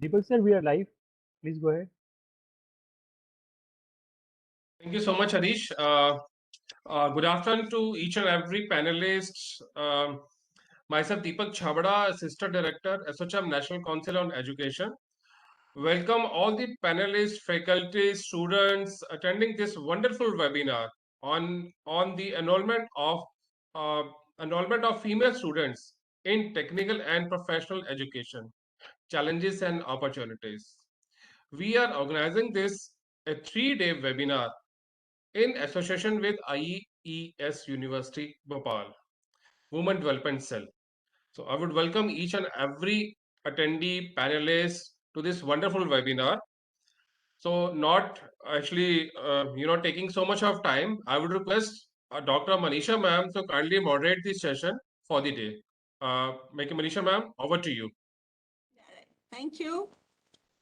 Deepak sir, we are live. Please go ahead. Thank you so much, Harish. Good afternoon to each and every panelist. Myself, Deepak Chabada, Assistant Director, ASSOCHAM National Council on Education. Welcome all the panelists, faculty, students attending this wonderful webinar on the uh, enrollment of female students in technical and professional education, challenges and opportunities. We are organizing this a 3-day webinar in association with IES University Bhopal, Women Development Cell. So I would welcome each and every attendee, panelist to this wonderful webinar. So not actually, taking so much of time, I would request Dr. Manisha ma'am to kindly moderate this session for the day. Manisha ma'am, over to you. Thank you.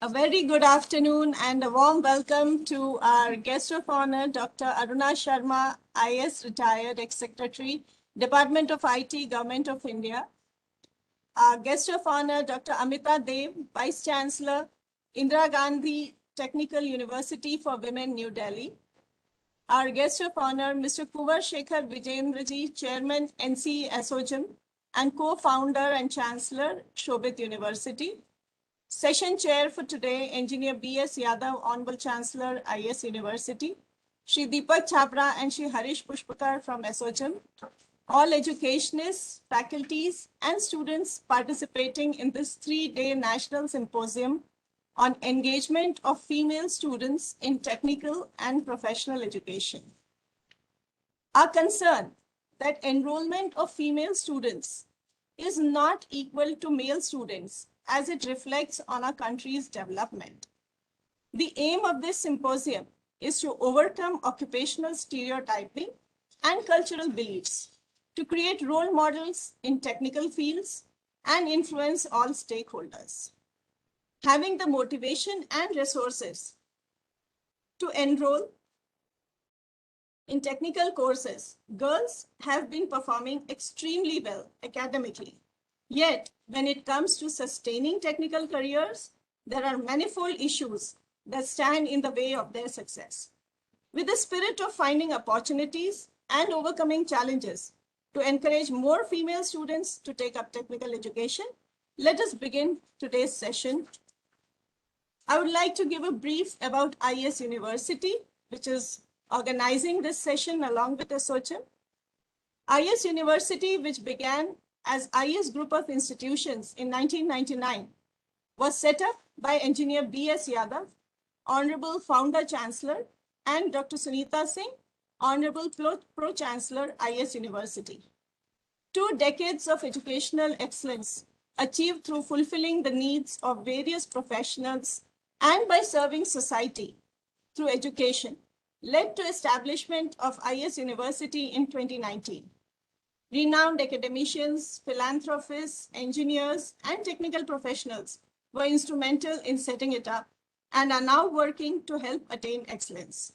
A very good afternoon and a warm welcome to our guest of honor, Dr. Aruna Sharma, IS retired ex-secretary, Department of IT, Government of India. Our guest of honor, Dr. Amita Dev, Vice Chancellor, Indira Gandhi Technical University for Women, New Delhi. Our guest of honor, Mr. Kuvar Shekhar Vijendraji, Chairman, NCE ASSOCHAM, and co-founder and Chancellor, Shobit University. Session chair for today, Engineer B.S. Yadav, Honorable Chancellor, IS University, Shri Deepak Chhabra and Shri Harish Pushpakar from ASSOCHAM, all educationists, faculties, and students participating in this 3-day national symposium on engagement of female students in technical and professional education. Our concern that enrollment of female students is not equal to male students as it reflects on our country's development. The aim of this symposium is to overcome occupational stereotyping and cultural beliefs, to create role models in technical fields and influence all stakeholders. Having the motivation and resources to enroll in technical courses, girls have been performing extremely well academically. Yet, when it comes to sustaining technical careers, there are manifold issues that stand in the way of their success. With the spirit of finding opportunities and overcoming challenges to encourage more female students to take up technical education, let us begin today's session. I would like to give a brief about IS University, which is organizing this session along with ASSOCHAM. IS University, which began as IS Group of Institutions in 1999, was set up by Engineer B.S. Yadav, Honorable Founder Chancellor, and Dr. Sunita Singh, Honorable Pro-Chancellor, IS University. 2 decades of educational excellence achieved through fulfilling the needs of various professionals and by serving society through education led to establishment of IS University in 2019. Renowned academicians, philanthropists, engineers, and technical professionals were instrumental in setting it up and are now working to help attain excellence.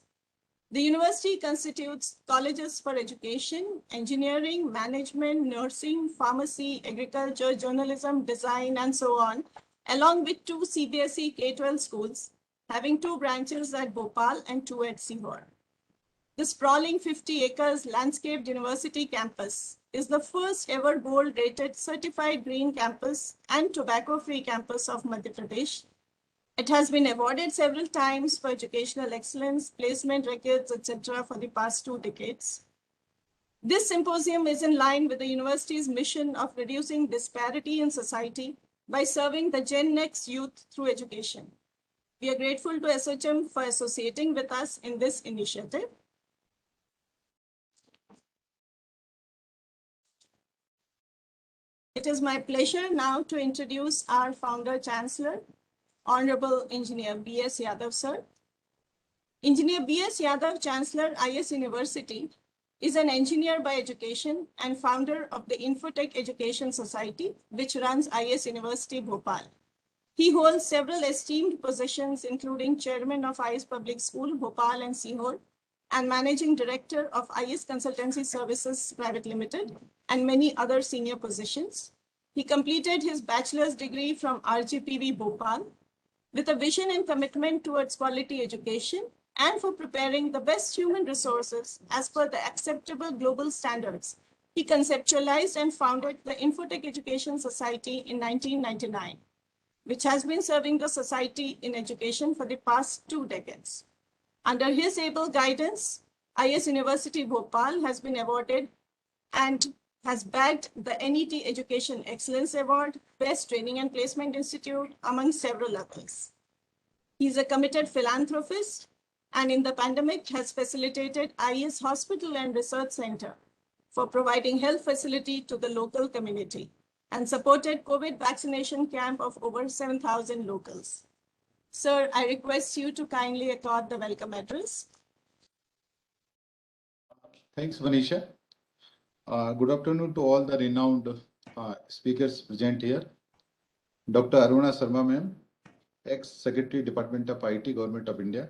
The university constitutes colleges for education, engineering, management, nursing, pharmacy, agriculture, journalism, design, and so on, along with 2 CBSE K-12 schools, having 2 branches at Bhopal and 2 at Sihor. The sprawling 50 acres landscaped university campus is the first ever gold-rated certified green campus and tobacco-free campus of Madhya Pradesh. It has been awarded several times for educational excellence, placement records, etc. for the past 2 decades. This symposium is in line with the university's mission of reducing disparity in society by serving the Gen Next youth through education. We are grateful to ASSOCHAM for associating with us in this initiative. It is my pleasure now to introduce our founder chancellor, Honorable Engineer B.S. Yadav, sir. Engineer B.S. Yadav, Chancellor, IS University, is an engineer by education and founder of the Infotech Education Society, which runs IS University, Bhopal. He holds several esteemed positions, including Chairman of IS Public School, Bhopal and Sihor, and Managing Director of IS Consultancy Services Private Limited, and many other senior positions. He completed his bachelor's degree from RGPV, Bhopal, with a vision and commitment towards quality education and for preparing the best human resources as per the acceptable global standards. He conceptualized and founded the Infotech Education Society in 1999, which has been serving the society in education for the past 2 decades. Under his able guidance, IS University Bhopal has been awarded and has bagged the NET Education Excellence Award, Best Training and Placement Institute, among several others. He's a committed philanthropist and in the pandemic has facilitated IS Hospital and Research Center for providing health facility to the local community and supported COVID vaccination camp of over 7,000 locals. Sir, I request you to kindly accord the welcome address. Thanks, Vanisha. Good afternoon to all the renowned speakers present here. Dr. Aruna Sharma, ma'am, ex-Secretary, Department of IT, Government of India.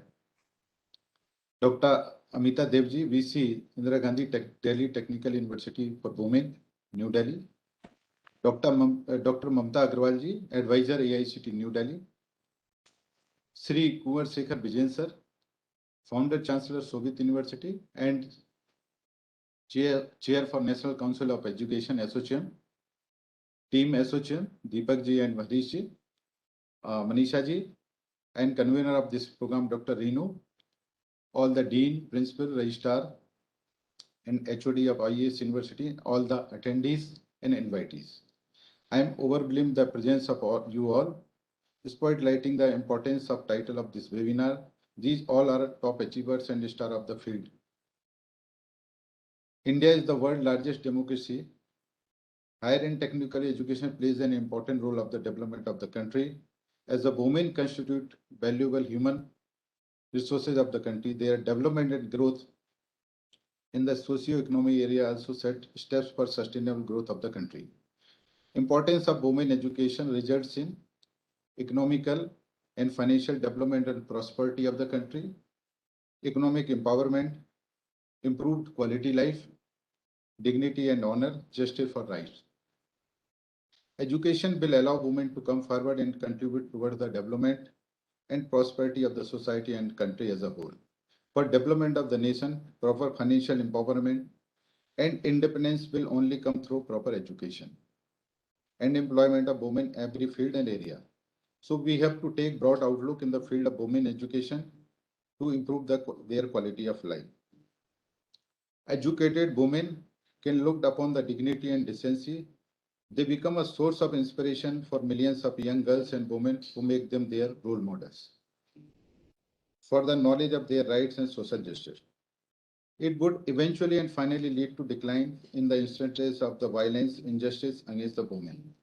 Dr. Amita Devji, VC, Indira Gandhi Delhi Technical University for Women, New Delhi. Dr. Mamta Agrawal ji, Advisor, AICT, New Delhi. Sri Kunwar Shekhar Vijayan sir, Founder, Chancellor, Soviet University, and Chair for National Council of Education, ASSOCHAM. Team ASSOCHAM, Deepak ji and Harish ji, Manisha ji, and convener of this program, Dr. Renu, all the Dean, Principal, Registrar, and HOD of IES University, all the attendees and invitees. I am overwhelmed the presence of you all. Despite lighting the importance of title of this webinar, these all are top achievers and star of the field. India is the world's largest democracy. Higher and technical education plays an important role of the development of the country. As the women constitute valuable human resources of the country, their development and growth in the socio-economic area also set steps for sustainable growth of the country. Importance of women education results in economical and financial development and prosperity of the country, economic empowerment, improved quality life, dignity and honor, justice for rights. Education will allow women to come forward and contribute towards the development and prosperity of the society and country as a whole. For development of the nation, proper financial empowerment and independence will only come through proper education and employment of women in every field and area. So we have to take broad outlook in the field of women education to improve their quality of life. Educated women can look upon the dignity and decency. They become a source of inspiration for millions of young girls and women who make them their role models for the knowledge of their rights and social justice. It would eventually and finally lead to decline in the instances of the violence, injustice against the women.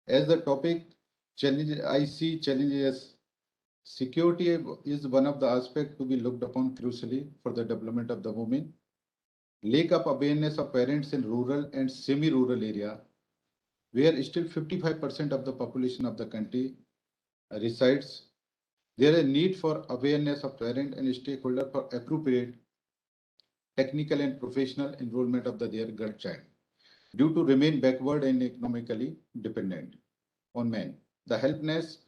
As the topic, I see challenges. Security is one of the aspects to be looked upon crucially for the development of the women. Lack of awareness of parents in rural and semi-rural area, where still 55% of the population of the country resides. There is a need for awareness of parent and stakeholder for appropriate technical and professional enrollment of their girl child, due to remain backward and economically dependent on men. The helplessness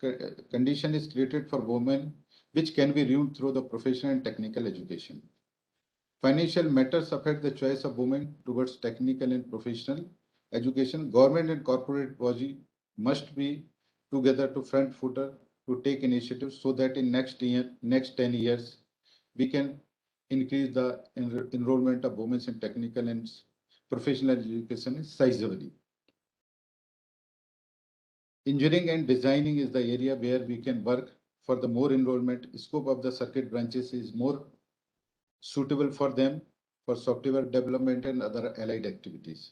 condition is created for women, which can be removed through the professional and technical education. Financial matters affect the choice of women towards technical and professional education. Government and corporate body must be together to front footer to take initiatives so that in next 10 years, we can increase the enrollment of women in technical and professional education sizably. Engineering and designing is the area where we can work for the more enrollment. Scope of the circuit branches is more suitable for them for software development and other allied activities.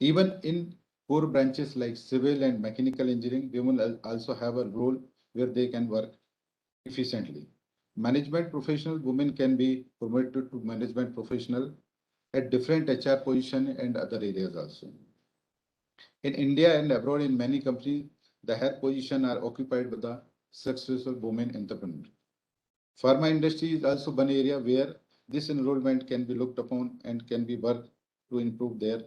Even in core branches like civil and mechanical engineering, women also have a role where they can work efficiently. Management professional women can be promoted to management professional at different HR position and other areas also. In India and abroad in many companies, the higher position are occupied by the successful women entrepreneurs. Pharma industry is also one area where this enrollment can be looked upon and can be worked to improve their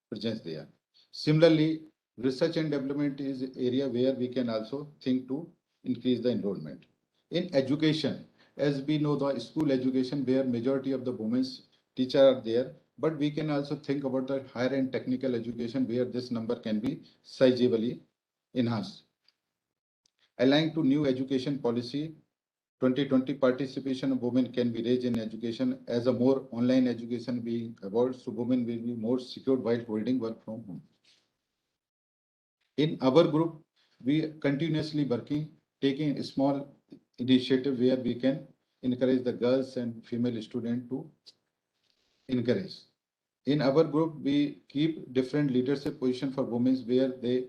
presence there. Similarly, Research and development is an area where we can also think to increase the enrollment. In education, as we know, the school education where majority of the women's teachers are there, but we can also think about the higher and technical education where this number can be sizably enhanced. Aligned to new education policy, 2020 participation of women can be raised in education as a more online education being evolved, so women will be more secured while holding work from home. In our group, we continuously working, taking a small initiative where we can encourage the girls and female students to encourage. In our group, we keep different leadership position for women where they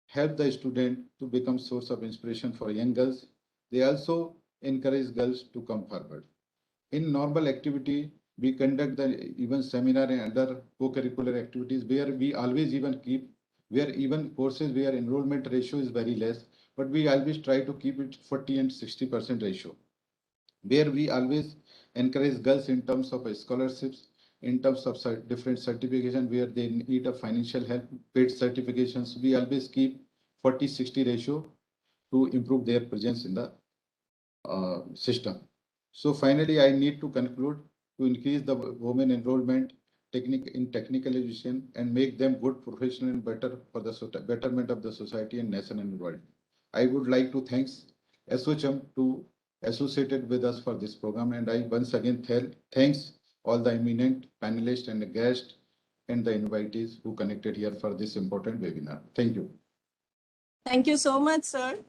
help the student to become source of inspiration for young girls. They also encourage girls to come forward. In normal activity, we conduct the even seminar and other co-curricular activities where we always even keep, where even courses where enrollment ratio is very less, but we always try to keep it 40 and 60% ratio, where we always encourage girls in terms of scholarships, in terms of different certification where they need a financial help, paid certifications. We always keep 40-60 ratio to improve their presence in the system. So finally, I need to conclude to increase the women enrollment in technical education and make them good professional and better for the betterment of the society and nation and world. I would like to thank ASSOCHAM to associated with us for this program, and I once again thanks all the eminent panelists and the guests and the invitees who connected here for this important webinar. Thank you. Thank you so much, sir.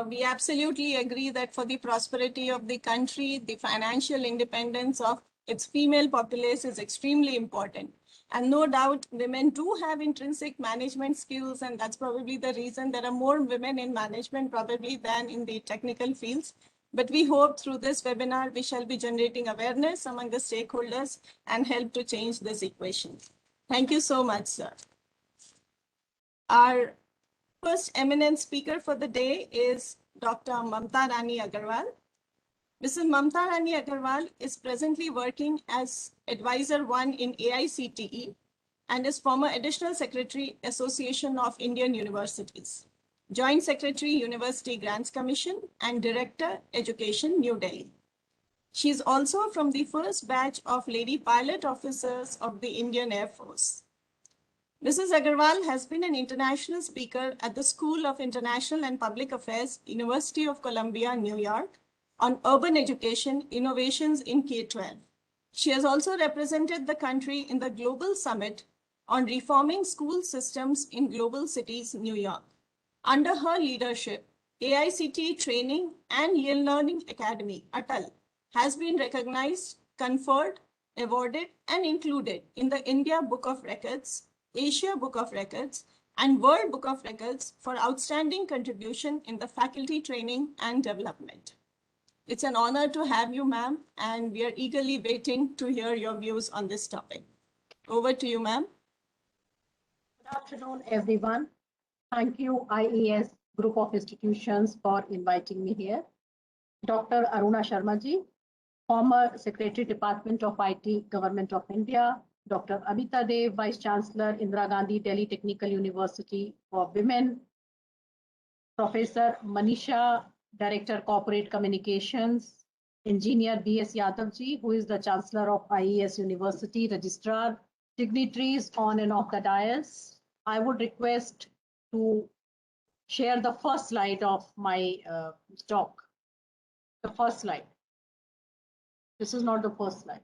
We absolutely agree that for the prosperity of the country, the financial independence of its female populace is extremely important. And no doubt, women do have intrinsic management skills, and that's probably the reason there are more women in management probably than in the technical fields. But we hope through this webinar, we shall be generating awareness among the stakeholders and help to change this equation. Thank you so much, sir. Our first eminent speaker for the day is Dr. Mamta Rani Agarwal. Mrs. Mamta Rani Agarwal is presently working as Advisor 1 in AICTE and is former Additional Secretary, Association of Indian Universities, Joint Secretary, University Grants Commission, and Director, Education, New Delhi. She is also from the first batch of lady pilot officers of the Indian Air Force. Mrs. Agarwal has been an international speaker at the School of International and Public Affairs, University of Columbia, New York, on urban education innovations in K-12. She has also represented the country in the Global Summit on reforming school systems in global cities, New York. Under her leadership, AICTE Training and Yale Learning Academy, ATAL, has been recognized, conferred, awarded, and included in the India Book of Records, Asia Book of Records, and World Book of Records for outstanding contribution in the faculty training and development. It's an honor to have you, ma'am, and we are eagerly waiting to hear your views on this topic. Over to you, ma'am. Good afternoon, everyone. Thank you, IES Group of Institutions, for inviting me here. Dr. Aruna Sharma ji, former Secretary, Department of IT, Government of India, Dr. Amita Dev, Vice Chancellor, Indira Gandhi Delhi Technical University for Women, Professor Manisha, Director, Corporate Communications, Engineer B.S. Yadav ji, who is the Chancellor of IES University, Registrar, dignitaries on and off the dais. I would request to share the first slide of my talk. The first slide. This is not the first slide,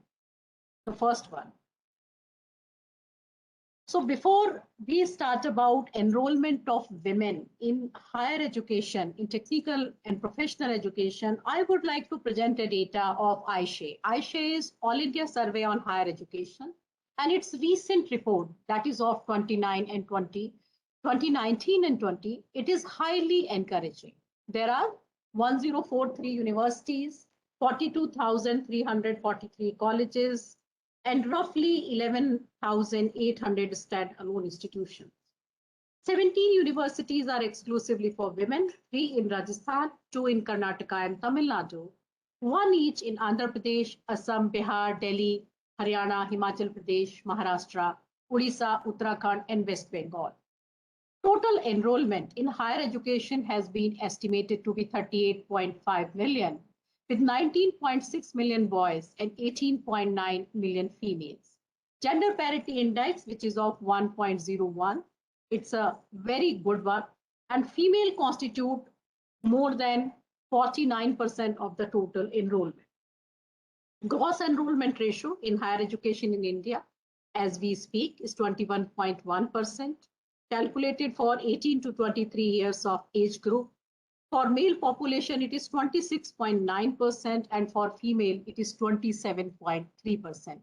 the first one. So before we start about enrollment of women in higher education, in technical and professional education, I would like to present a data of AISHE. AISHE is All India Survey on Higher Education, and its recent report, that is of 2019 and 20, it is highly encouraging. There are 1043 universities, 42,343 colleges, and roughly 11,800 standalone institutions. 17 universities are exclusively for women, 3 in Rajasthan, 2 in Karnataka and Tamil Nadu, 1 each in Andhra Pradesh, Assam, Bihar, Delhi, Haryana, Himachal Pradesh, Maharashtra, Odisha, Uttarakhand, and West Bengal. Total enrollment in higher education has been estimated to be 38.5 million, with 19.6 million boys and 18.9 million females. Gender parity index, which is of 1.01, it's a very good one, and female constitute more than 49% of the total enrollment. Gross enrollment ratio in higher education in India, as we speak, is 21.1%, calculated for 18 to 23 years of age group. For male population, it is 26.9%, and for female, it is 27.3%,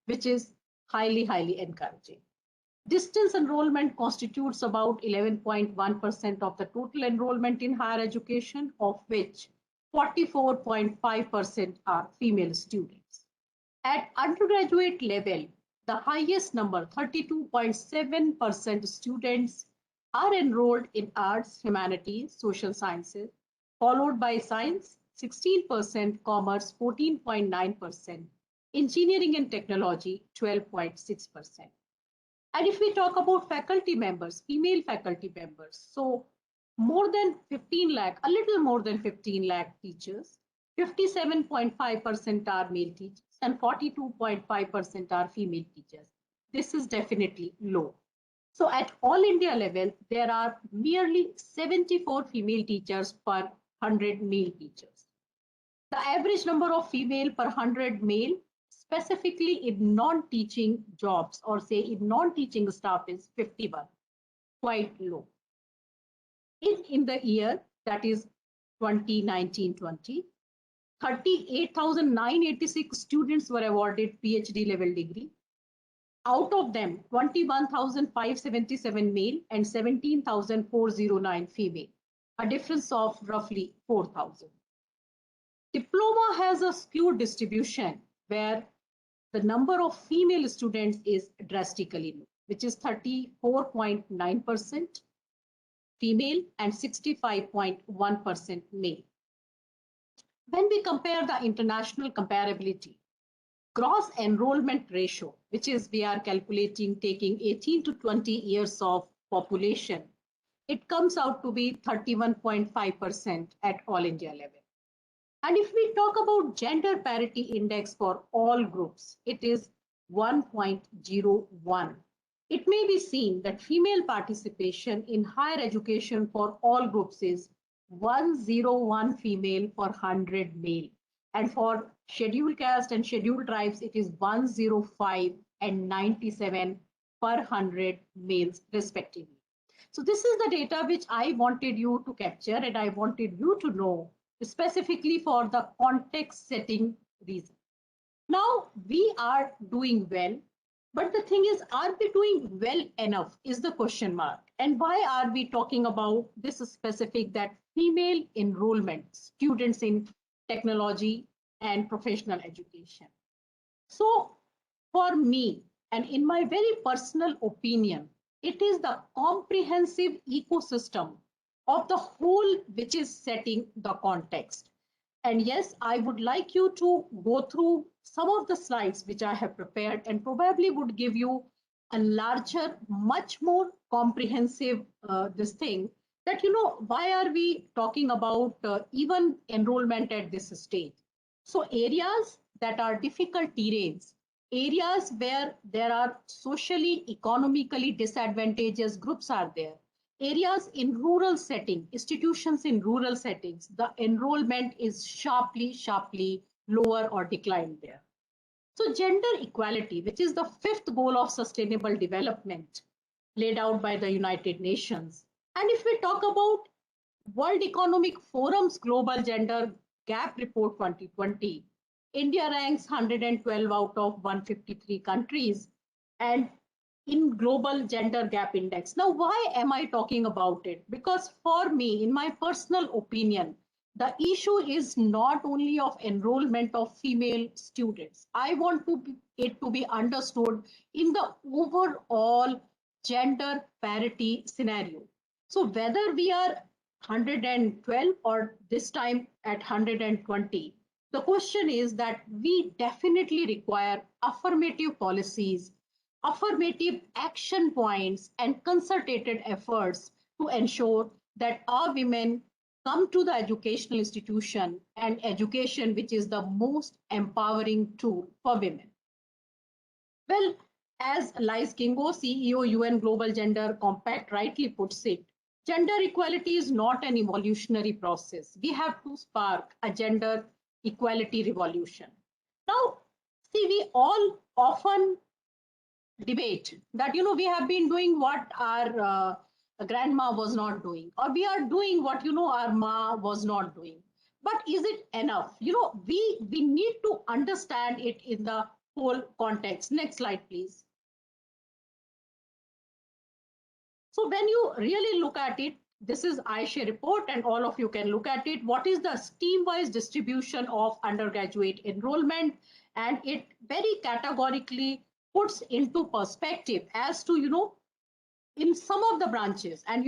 which is highly encouraging. Distance enrollment constitutes about 11.1% of the total enrollment in higher education, of which 44.5% are female students. At undergraduate level, the highest number, 32.7% students are enrolled in arts, humanities, social sciences, followed by science, 16%, commerce, 14.9%, engineering and technology, 12.6%. And if we talk about faculty members, female faculty members, so more than 15 lakh, a little more than 15 lakh teachers, 57.5% are male teachers and 42.5% are female teachers. This is definitely low. So at all India level, there are merely 74 female teachers per 100 male teachers. The average number of female per 100 male, specifically in non-teaching jobs or say in non-teaching staff, is 51, quite low. In the year, that is 2019-20, 38,986 students were awarded PhD level degree. Out of them, 21,577 male and 17,409 female, a difference of roughly 4,000. Diploma has a skewed distribution where the number of female students is drastically low, which is 34.9% female and 65.1% male. When we compare the international comparability, gross enrollment ratio, which is we are calculating taking 18 to 20 years of population, it comes out to be 31.5% at all India level. And if we talk about gender parity index for all groups, it is 1.01. It may be seen that female participation in higher education for all groups is 101 female per 100 male. And for scheduled caste and scheduled tribes, it is 105 and 97 per 100 males respectively. So this is the data which I wanted you to capture and I wanted you to know specifically for the context setting reason. Now we are doing well, but the thing is, are we doing well enough is the question mark. And why are we talking about this specific, that female enrollment, students in technology and professional education? So for me, and in my very personal opinion, it is the comprehensive ecosystem of the whole which is setting the context. And yes, I would like you to go through some of the slides which I have prepared and probably would give you a larger, much more comprehensive this thing that, you know, why are we talking about even enrollment at this stage? So areas that are difficult terrains, areas where there are socially, economically disadvantageous groups are there. Areas in rural setting, institutions in rural settings, the enrollment is sharply lower or declined there. So gender equality, which is the 5th goal of sustainable development laid out by the United Nations. And if we talk about World Economic Forum's Global Gender Gap Report 2020, India ranks 112 out of 153 countries and in global gender gap index. Now, why am I talking about it? Because for me, in my personal opinion, the issue is not only of enrollment of female students. I want it to be understood in the overall gender parity scenario. So whether we are 112 or this time at 120, the question is that we definitely require affirmative policies, affirmative action points and concerted efforts to ensure that our women come to the educational institution and education, which is the most empowering tool for women. Well, as Liz Kingo, CEO, UN Global Gender Compact, rightly puts it, gender equality is not an evolutionary process. We have to spark a gender equality revolution. Now, see, we all often debate that, we have been doing what our grandma was not doing, or we are doing what, our ma was not doing. But is it enough? We need to understand it in the whole context. Next slide, please. So when you really look at it, this is ASSOCHAM report, and all of you can look at it. What is the stream-wise distribution of undergraduate enrollment? And it very categorically puts into perspective as to, in some of the branches, and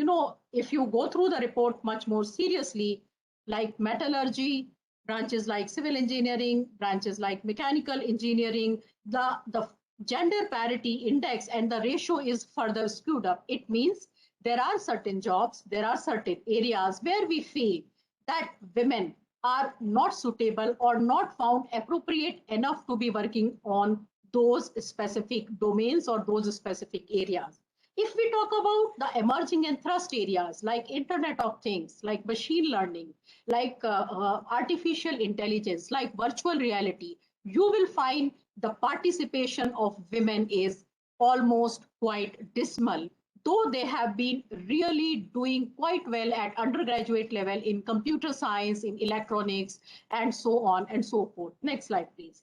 if you go through the report much more seriously, like metallurgy, branches like civil engineering, branches like mechanical engineering, the gender parity index and the ratio is further skewed up. It means there are certain jobs, there are certain areas where we feel that women are not suitable or not found appropriate enough to be working on those specific domains or those specific areas. If we talk about the emerging and thrust areas like Internet of Things, like machine learning, like artificial intelligence, like virtual reality, you will find the participation of women is almost quite dismal, though they have been really doing quite well at undergraduate level in computer science, in electronics, and so on and so forth. Next slide, please.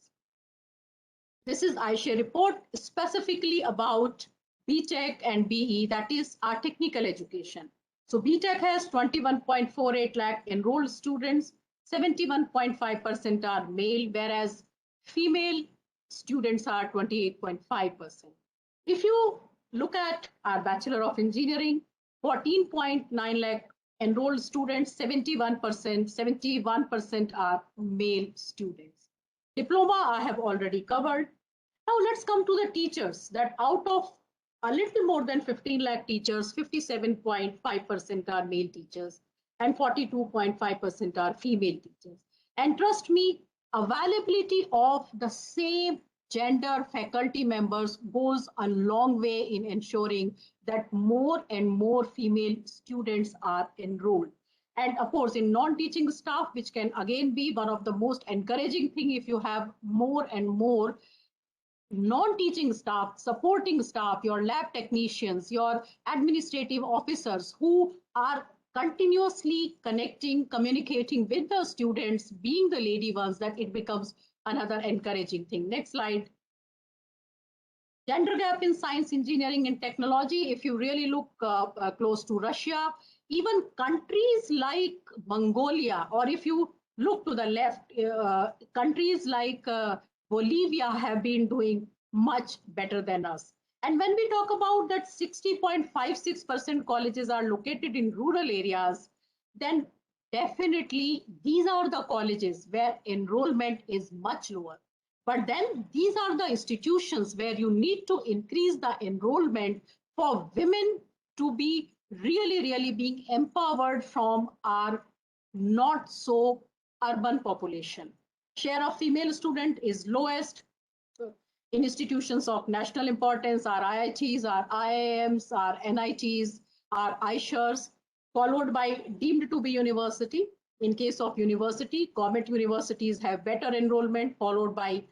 This is ASSOCHAM report specifically about BTech and BE, that is our technical education. So BTech has 21.48 lakh enrolled students, 71.5% are male, whereas female students are 28.5%. If you look at our Bachelor of Engineering, 14.9 lakh enrolled students, 71% are male students. Diploma I have already covered. Now let's come to the teachers, that out of a little more than 15 lakh teachers, 57.5% are male teachers and 42.5% are female teachers. And trust me, availability of the same gender faculty members goes a long way in ensuring that more and more female students are enrolled. And of course, in non-teaching staff, which can again be one of the most encouraging thing if you have more and more non-teaching staff, supporting staff, your lab technicians, your administrative officers who are continuously connecting, communicating with the students, being the lady ones, that it becomes another encouraging thing. Next slide. Gender gap in science, engineering, and technology. If you really look close to Russia, even countries like Mongolia, or if you look to the left, countries like Bolivia have been doing much better than us. And when we talk about that 60.56% colleges are located in rural areas, then definitely these are the colleges where enrollment is much lower. But then these are the institutions where you need to increase the enrollment for women to be really being empowered from our not so urban population. Share of female student is lowest in institutions of national importance. Our IITs, our IIMs, our NITs, our ISHRs, followed by deemed to be university. In case of university, government universities have better enrollment, followed by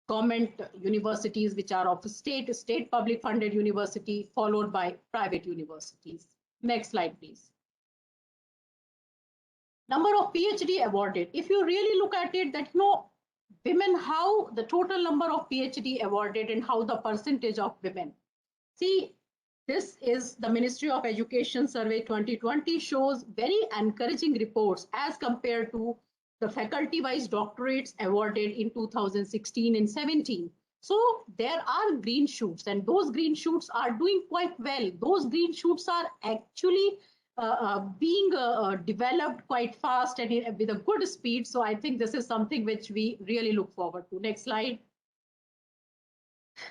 government universities which are of state public funded university, followed by private universities. Next slide, please. Number of PhD awarded. If you really look at it, that women, how the total number of PhD awarded and how the percentage of women. See, this is the Ministry of Education Survey 2020 shows very encouraging reports as compared to the faculty-wise doctorates awarded in 2016 and 17. So there are green shoots, and those green shoots are doing quite well. Those green shoots are actually being developed quite fast and with a good speed. So I think this is something which we really look forward to. Next slide.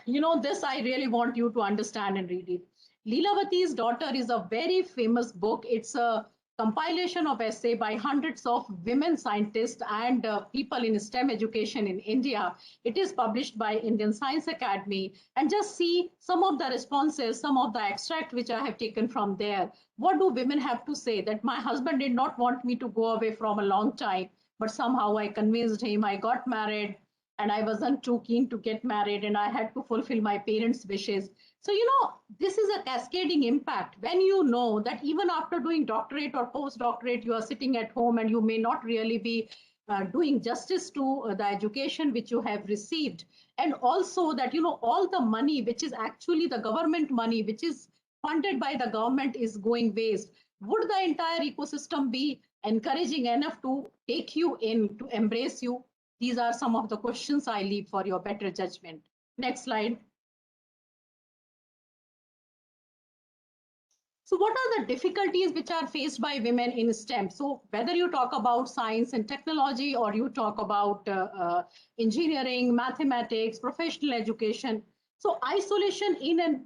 You know, this I really want you to understand and read it. Leelavati's Daughter is a very famous book. It's a compilation of essay by hundreds of women scientists and people in STEM education in India. It is published by Indian Science Academy. And just see some of the responses, some of the extract which I have taken from there. What do women have to say? That my husband did not want me to go away from a long time, but somehow I convinced him. I got married, and I wasn't too keen to get married, and I had to fulfill my parents' wishes. So, you know, this is a cascading impact. When you know that even after doing doctorate or postdoctorate, you are sitting at home and you may not really be doing justice to the education which you have received. And also that, you know, all the money, which is actually the government money, which is funded by the government, is going waste. Would the entire ecosystem be encouraging enough to take you in, to embrace you? These are some of the questions I leave for your better judgment. Next slide. So what are the difficulties which are faced by women in STEM? So whether you talk about science and technology, or you talk about engineering, mathematics, professional education, so isolation in and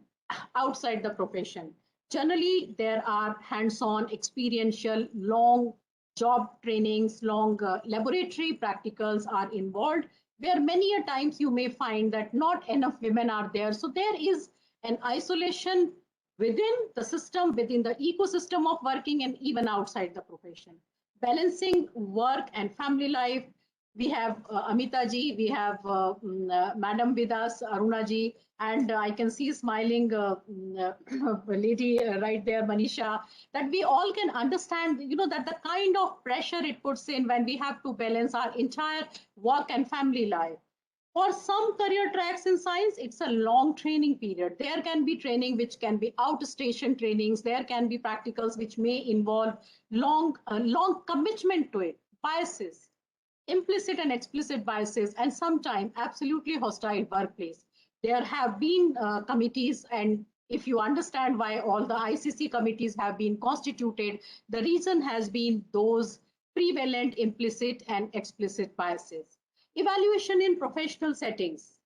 outside the profession. Generally, there are hands-on, experiential, long job trainings, long laboratory practicals are involved, where many a times you may find that not enough women are there. So there is an isolation within the system, within the ecosystem of working, and even outside the profession. Balancing work and family life. We have Amita ji, we have Madam with us, Aruna ji, and I can see smiling lady right there, Manisha, that we all can understand, you know, that the kind of pressure it puts in when we have to balance our entire work and family life. For some career tracks in science, it's a long training period. There can be training which can be outstation trainings. There can be practicals which may involve long commitment to it, biases, implicit and explicit biases, and sometimes absolutely hostile workplace. There have been committees, and if you understand why all the ICC committees have been constituted, the reason has been those prevalent implicit and explicit biases. Evaluation in professional settings.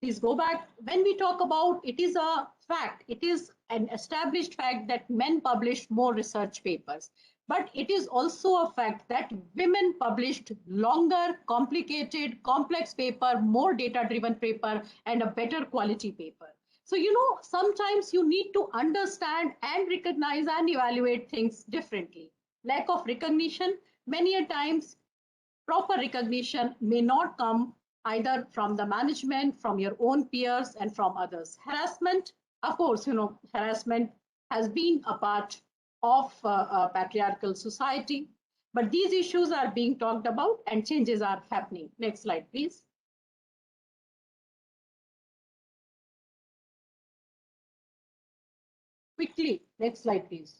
Please go back. When we talk about, it is a fact, it is an established fact that men publish more research papers. But it is also a fact that women published longer, complicated, complex paper, more data-driven paper, and a better quality paper. So, you know, sometimes you need to understand and recognize and evaluate things differently. Lack of recognition, many a times proper recognition may not come either from the management, from your own peers, and from others. Harassment, of course, you know, harassment has been a part of a patriarchal society, but these issues are being talked about and changes are happening. Next slide, please. Quickly, next slide, please.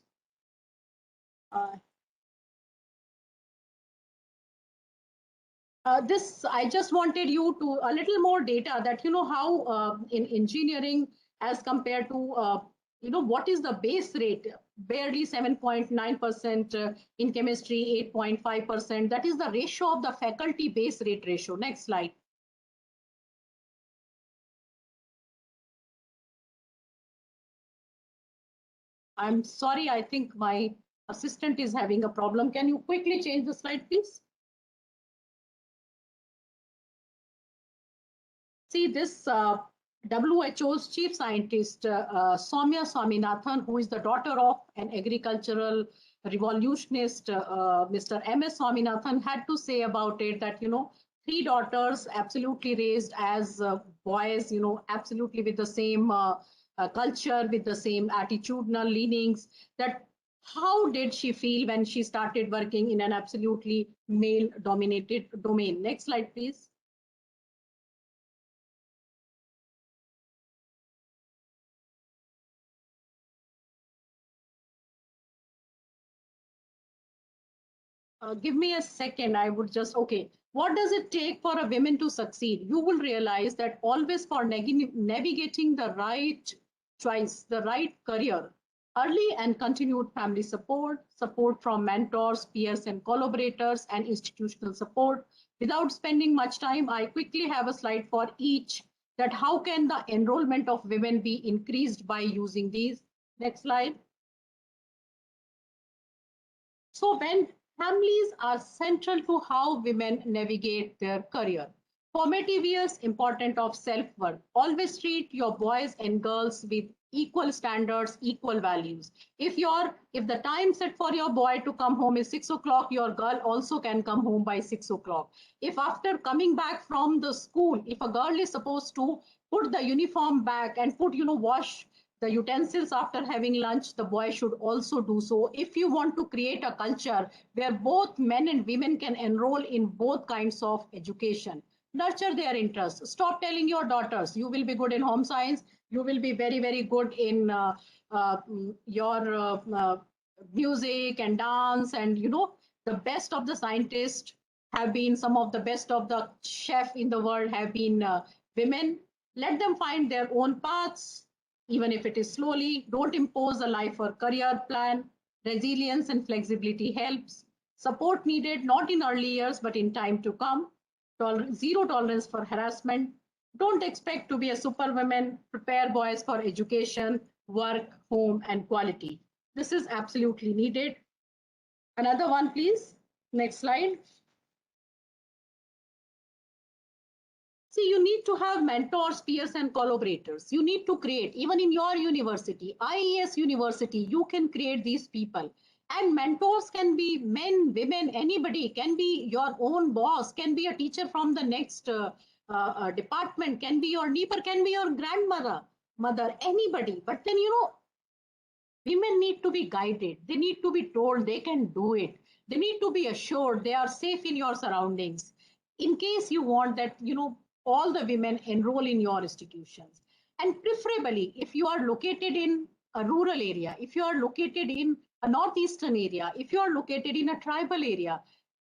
This, I just wanted you to a little more data that, you know, how in engineering as compared to, you know, what is the base rate? Barely 7.9%, in chemistry, 8.5%. That is the ratio of the faculty base rate ratio. Next slide. I'm sorry, I think my assistant is having a problem. Can you quickly change the slide, please? See this WHO's chief scientist, Soumya Swaminathan, who is the daughter of an agricultural revolutionist, Mr. M.S. Swaminathan, had to say about it that, you know, 3 daughters absolutely raised as boys, you know, absolutely with the same culture, with the same attitudinal leanings, that how did she feel when she started working in an absolutely male-dominated domain? Next slide, please. Give me a second. I would just, okay. What does it take for a woman to succeed? You will realize that always for navigating the right choice, the right career, early and continued family support, support from mentors, peers, and collaborators, and institutional support. Without spending much time, I quickly have a slide for each that how can the enrollment of women be increased by using these. Next slide. So when families are central to how women navigate their career. Formative years, important of self-worth. Always treat your boys and girls with equal standards, equal values. If the time set for your boy to come home is 6 o'clock, your girl also can come home by 6 o'clock. If after coming back from the school, if a girl is supposed to put the uniform back and wash the utensils after having lunch, the boy should also do so. If you want to create a culture where both men and women can enroll in both kinds of education, nurture their interests. Stop telling your daughters, you will be good in home science, you will be very, very good in your music and dance, and the best of the scientists have been, some of the best of the chef in the world have been women. Let them find their own paths, even if it is slowly. Don't impose a life or career plan. Resilience and flexibility helps. Support needed, not in early years, but in time to come. Zero tolerance for harassment. Don't expect to be a superwoman. Prepare boys for education, work, home, and quality. This is absolutely needed. Another one, please. Next slide. See, you need to have mentors, peers, and collaborators. You need to create, even in your university, IES university, you can create these people. And mentors can be men, women, anybody, can be your own boss, can be a teacher from the next department, can be your neighbor, can be your grandmother, anybody. But then, women need to be guided. They need to be told they can do it. They need to be assured they are safe in your surroundings. In case you want that, all the women enroll in your institutions. And preferably, if you are located in a rural area, if you are located in a northeastern area, if you are located in a tribal area,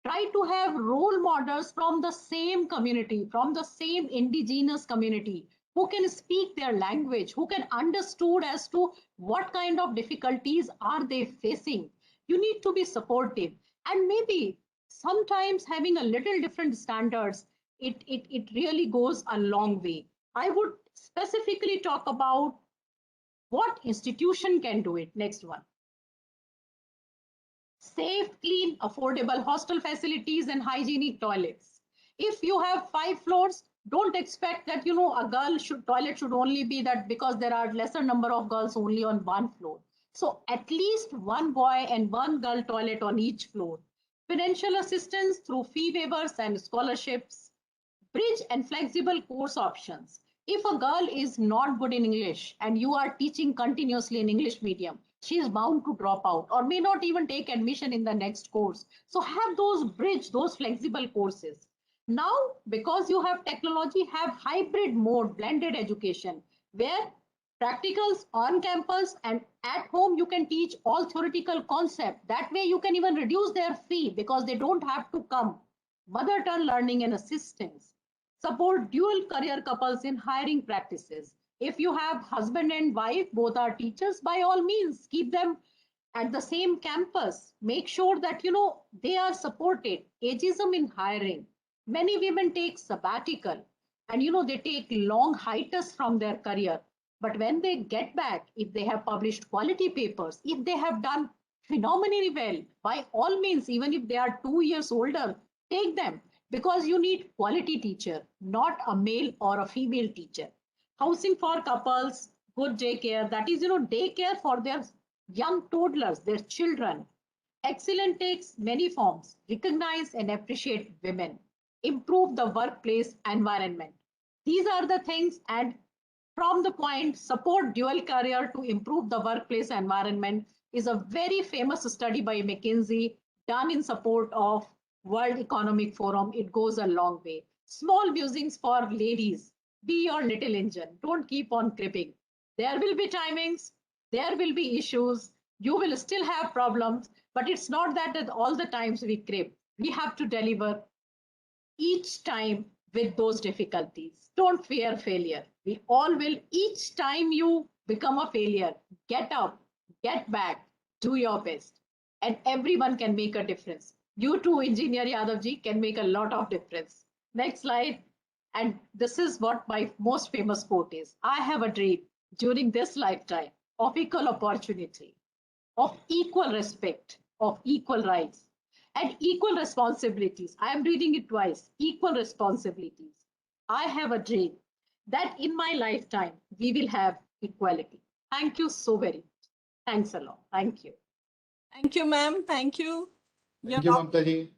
try to have role models from the same community, from the same indigenous community, who can speak their language, who can understood as to what kind of difficulties are they facing. You need to be supportive, and maybe sometimes having a little different standards, it really goes a long way. I would specifically talk about what institution can do it. Next one. Safe, clean, affordable hostel facilities and hygienic toilets. If you have 5 floors, don't expect that, a girl toilet should only be that, because there are lesser number of girls only on 1 floor. So at least 1 boy and 1 girl toilet on each floor. Financial assistance through fee waivers and scholarships. Bridge and flexible course options. If a girl is not good in English and you are teaching continuously in English medium, she is bound to drop out or may not even take admission in the next course. So have those those flexible courses. Now, because you have technology, have hybrid mode, blended education, where practicals on campus and at home you can teach all theoretical concept. That way you can even reduce their fee because they don't have to come. Mother tongue learning and assistance. Support dual career couples in hiring practices. If you have husband and wife, both are teachers, by all means, keep them at the same campus. Make sure that, they are supported. Ageism in hiring. Many women take sabbatical and, they take long hiatus from their career. But when they get back, if they have published quality papers, if they have done phenomenally well, by all means, even if they are 2 years older, take them. Because you need quality teacher, not a male or a female teacher. Housing for couples, good daycare, that is, daycare for their young toddlers, their children. Excellent takes many forms. Recognize and appreciate women. Improve the workplace environment. These are the things, and from the point, support dual career to improve the workplace environment is a very famous study by McKinsey done in support of World Economic Forum. It goes a long way. Small musings for ladies. Be your little engine. Don't keep on cribbing. There will be timings. There will be issues. You will still have problems. But it's not that at all the times we crib. We have to deliver each time with those difficulties. Don't fear failure. We all will. Each time you become a failure, get up, get back, do your best. And everyone can make a difference. You too, Engineer Yadavji, can make a lot of difference. Next slide. And this is what my most famous quote is. I have a dream during this lifetime of equal opportunity, of equal respect, of equal rights, and equal responsibilities. I am reading it twice. Equal responsibilities. I have a dream that in my lifetime we will have equality. Thank you so very much. Thanks a lot. Thank you. Thank you, ma'am. Thank you. Thank you, Mamta ji.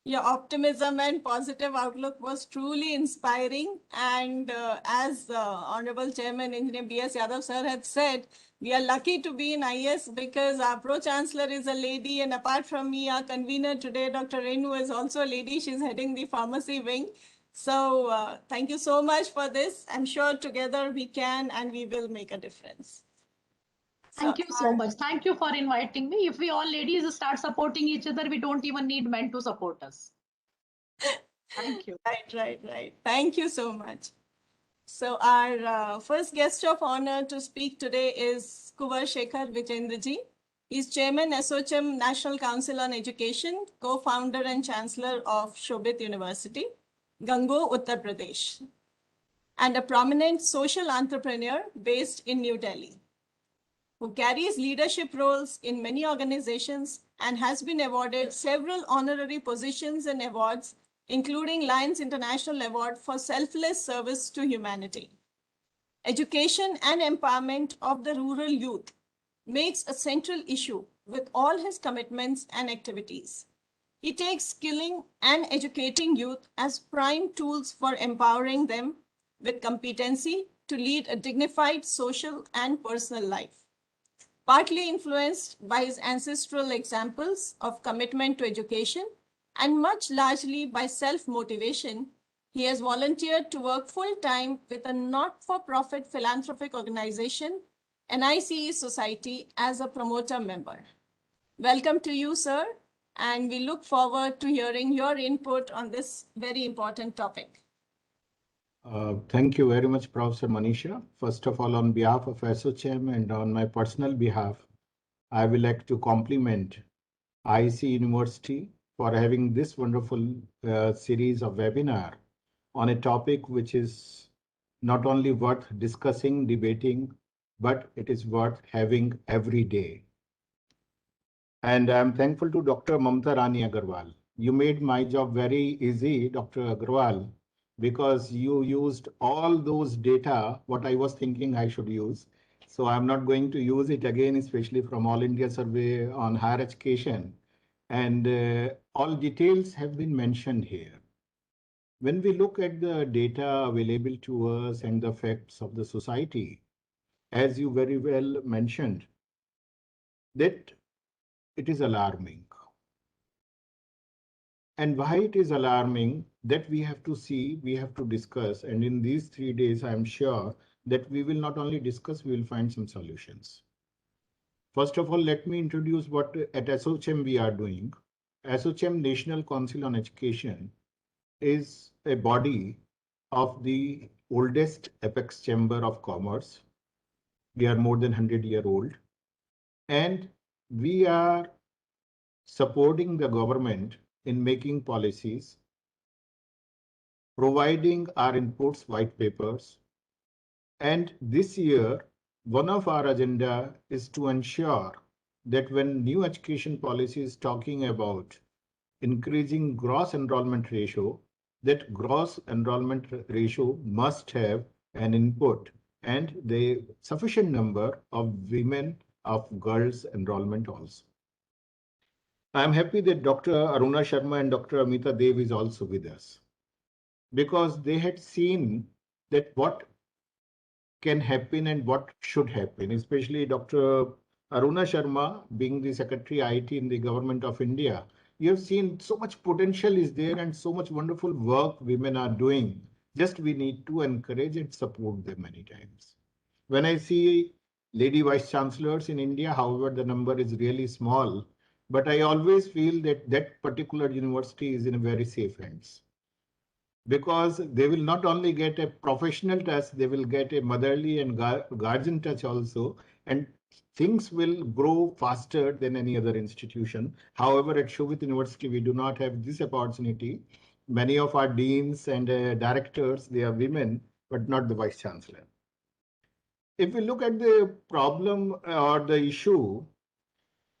Your optimism and positive outlook was truly inspiring. And as Honorable Chairman Engineer B.S. Yadav sir had said, we are lucky to be in IS because our Pro-Chancellor is a lady. And apart from me, our convener today, Dr. Renu, is also a lady. She's heading the pharmacy wing. So thank you so much for this. I'm sure together we can and we will make a difference. Thank you so much. Thank you for inviting me. If we all ladies start supporting each other, we don't even need men to support us. Thank you. Right. Thank you so much. So our first guest of honor to speak today is Kuvar Shekhar Vijendraji. He's Chairman, ASSOCHAM National Council on Education, co-founder and chancellor of Shobit University, Gango, Uttar Pradesh, and a prominent social entrepreneur based in New Delhi, who carries leadership roles in many organizations and has been awarded several honorary positions and awards, including Lions International Award for Selfless Service to Humanity. Education and empowerment of the rural youth makes a central issue with all his commitments and activities. He takes skilling and educating youth as prime tools for empowering them with competency to lead a dignified social and personal life. Partly influenced by his ancestral examples of commitment to education and much largely by self-motivation, he has volunteered to work full-time with a not-for-profit philanthropic organization, NICE Society, as a promoter member. Welcome to you, sir, and we look forward to hearing your input on this very important topic. Thank you very much, Professor Manisha. First of all, on behalf of ASSOCHAM and on my personal behalf, I would like to compliment IC University for having this wonderful series of webinar on a topic which is not only worth discussing, debating, but it is worth having every day. And I'm thankful to Dr. Mamta Rani Agarwal. You made my job very easy, Dr. Agarwal, because you used all those data, what I was thinking I should use. So I'm not going to use it again, especially from All India Survey on Higher Education. And all details have been mentioned here. When we look at the data available to us and the facts of the society, as you very well mentioned, that it is alarming. And why it is alarming, that we have to see, we have to discuss. And in these 3 days, I'm sure that we will not only discuss, we will find some solutions. First of all, let me introduce what at ASSOCHAM we are doing. ASSOCHAM National Council on Education is a body of the oldest apex chamber of commerce. We are more than 100-year-old. And we are supporting the government in making policies, providing our inputs, white papers. And this year, one of our agenda is to ensure that when new education policy is talking about increasing gross enrollment ratio, that gross enrollment ratio must have an input and the sufficient number of women, of girls enrollment also. I'm happy that Dr. Aruna Sharma and Dr. Amita Dev is also with us, because they had seen that what can happen and what should happen, especially Dr. Aruna Sharma being the Secretary IT in the Government of India. You have seen so much potential is there and so much wonderful work women are doing. Just we need to encourage and support them many times. When I see lady vice chancellors in India, however, the number is really small, but I always feel that that particular university is in a very safe hands, because they will not only get a professional touch, they will get a motherly and guardian touch also, and things will grow faster than any other institution. However, at Shobit University, we do not have this opportunity. Many of our deans and directors, they are women, but not the vice chancellor. If we look at the problem or the issue,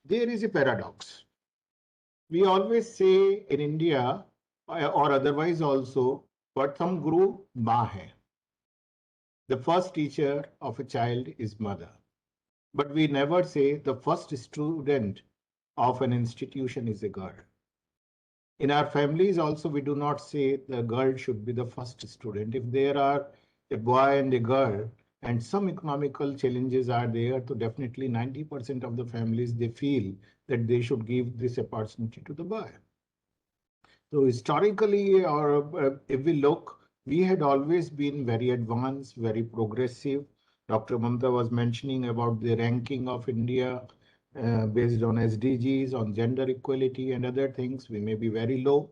there is a paradox. We always say in India or otherwise also, Pratham Guru Ma hai. The first teacher of a child is mother. But we never say the first student of an institution is a girl. In our families also, we do not say the girl should be the first student. If there are a boy and a girl, and some economical challenges are there, so definitely 90% of the families, they feel that they should give this opportunity to the boy. So historically, or if we look, we had always been very advanced, very progressive. Dr. Mamta was mentioning about the ranking of India based on SDGs, on gender equality and other things. We may be very low,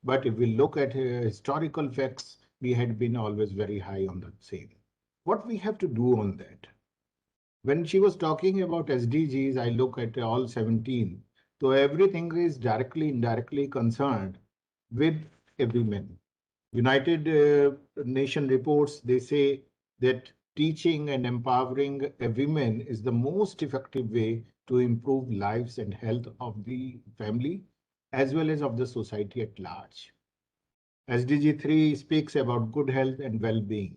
but if we look at historical facts, we had been always very high on the same. What we have to do on that? When she was talking about SDGs, I look at all 17. So everything is directly, indirectly concerned with a woman. United Nation reports, they say that teaching and empowering a woman is the most effective way to improve lives and health of the family as well as of the society at large. SDG 3 speaks about good health and well-being.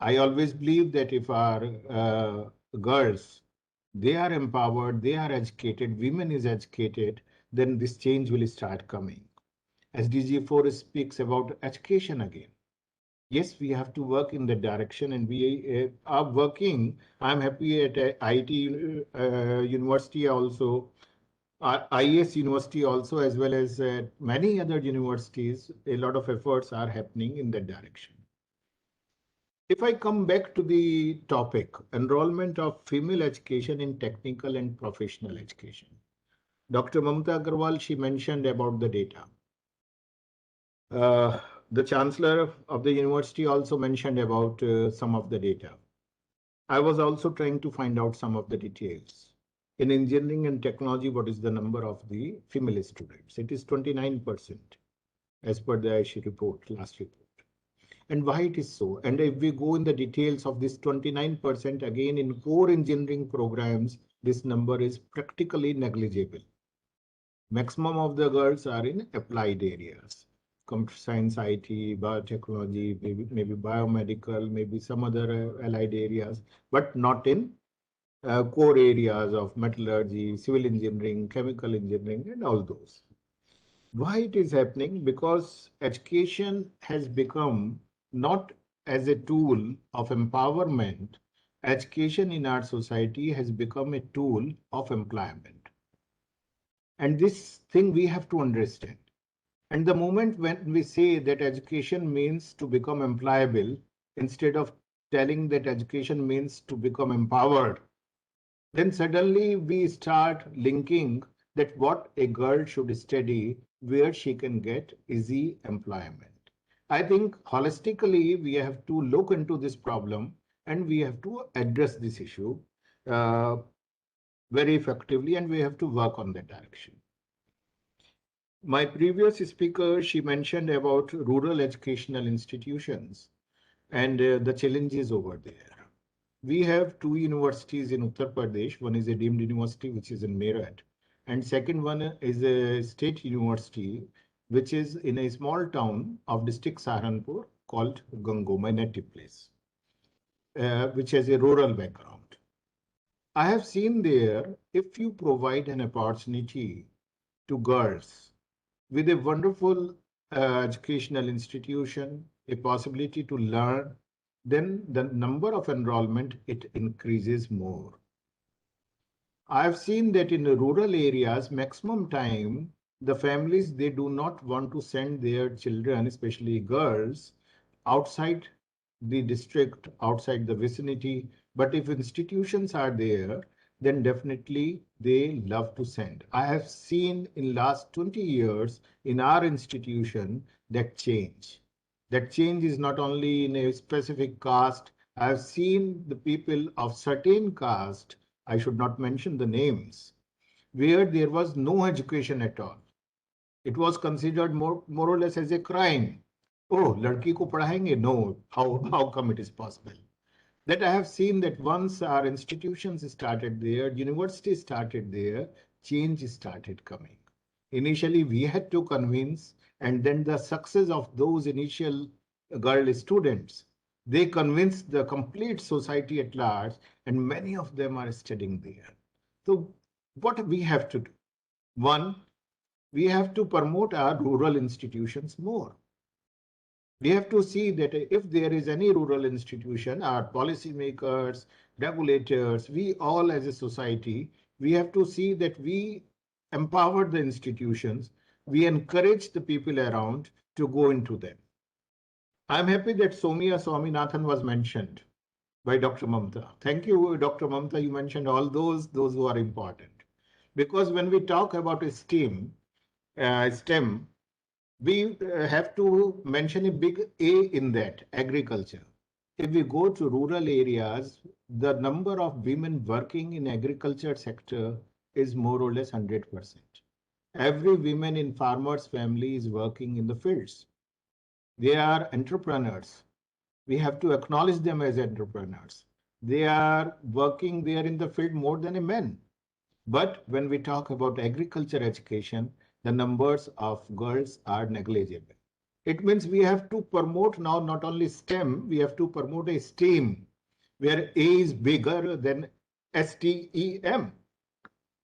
I always believe that if our girls, they are empowered, they are educated, women is educated, then this change will start coming. SDG 4 speaks about education again. Yes, we have to work in that direction and we are working. I'm happy at IT University also, IS University also, as well as many other universities, a lot of efforts are happening in that direction. If I come back to the topic, enrollment of female education in technical and professional education. Dr. Mamta Agarwal, she mentioned about the data. The Chancellor of the university also mentioned about some of the data. I was also trying to find out some of the details. In engineering and technology, what is the number of the female students? It is 29% as per the ISHE report, last report. And why it is so? And if we go in the details of this 29%, again in core engineering programs, this number is practically negligible. Maximum of the girls are in applied areas. Computer science, IT, biotechnology, maybe biomedical, maybe some other allied areas, but not in core areas of metallurgy, civil engineering, chemical engineering, and all those. Why it is happening? Because education has become not as a tool of empowerment. Education in our society has become a tool of employment. And this thing we have to understand. And the moment when we say that education means to become employable, instead of telling that education means to become empowered, then suddenly we start linking that what a girl should study, where she can get easy employment. I think holistically, we have to look into this problem and we have to address this issue very effectively, and we have to work on that direction. My previous speaker, she mentioned about rural educational institutions and the challenges over there. We have two universities in Uttar Pradesh. One is a deemed university, which is in Meerut, and second one is a state university, which is in a small town of district Saharanpur called Gango, my native place, which has a rural background. I have seen there, if you provide an opportunity to girls with a wonderful educational institution, a possibility to learn, then the number of enrollment, it increases more. I've seen that in the rural areas, maximum time, the families, they do not want to send their children, especially girls, outside the district, outside the vicinity. But if institutions are there, then definitely they love to send. I have seen in last 20 years in our institution that change. That change is not only in a specific caste. I have seen the people of certain caste, I should not mention the names, where there was no education at all. It was considered more or less as a crime. Oh, ladki ko padhayenge? No. How come it is possible? That I have seen that once our institutions started there, universities started there, change started coming. Initially, we had to convince, and then the success of those initial girl students, they convinced the complete society at large, and many of them are studying there. So, what we have to do? One, we have to promote our rural institutions more. We have to see that if there is any rural institution, our policymakers, regulators, we all as a society, we have to see that we empower the institutions, we encourage the people around to go into them. I'm happy that Somia Swaminathan was mentioned by Dr. Mamta. Thank you, Dr. Mamta. You mentioned all those who are important. Because when we talk about STEM, we have to mention a big A in that, agriculture. If we go to rural areas, the number of women working in agriculture sector is more or less 100%. Every woman in farmer's family is working in the fields. They are entrepreneurs. We have to acknowledge them as entrepreneurs. They are working there in the field more than a man. But when we talk about agriculture education, the numbers of girls are negligible. It means we have to promote now not only STEM, we have to promote a STEAM, where A is bigger than STEM.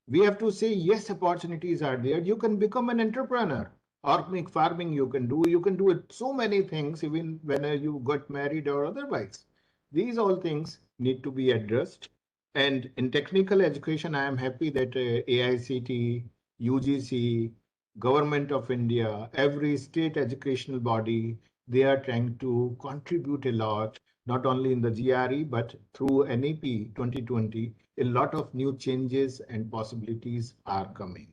We have to say, yes, opportunities are there. You can become an entrepreneur. Organic farming you can do it so many things, even when you got married or otherwise. These all things need to be addressed. And in technical education, I am happy that AICT, UGC, Government of India, every state educational body, they are trying to contribute a lot, not only in the GRE, but through NEP 2020, a lot of new changes and possibilities are coming.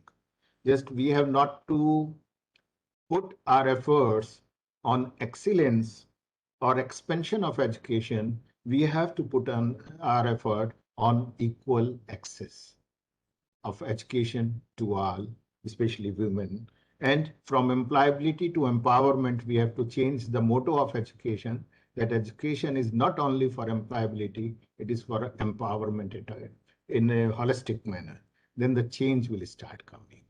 Just we have not to put our efforts on excellence or expansion of education, we have to put on our effort on equal access of education to all, especially women. And from employability to empowerment, we have to change the motto of education, that education is not only for employability, it is for empowerment in a holistic manner. Then the change will start coming.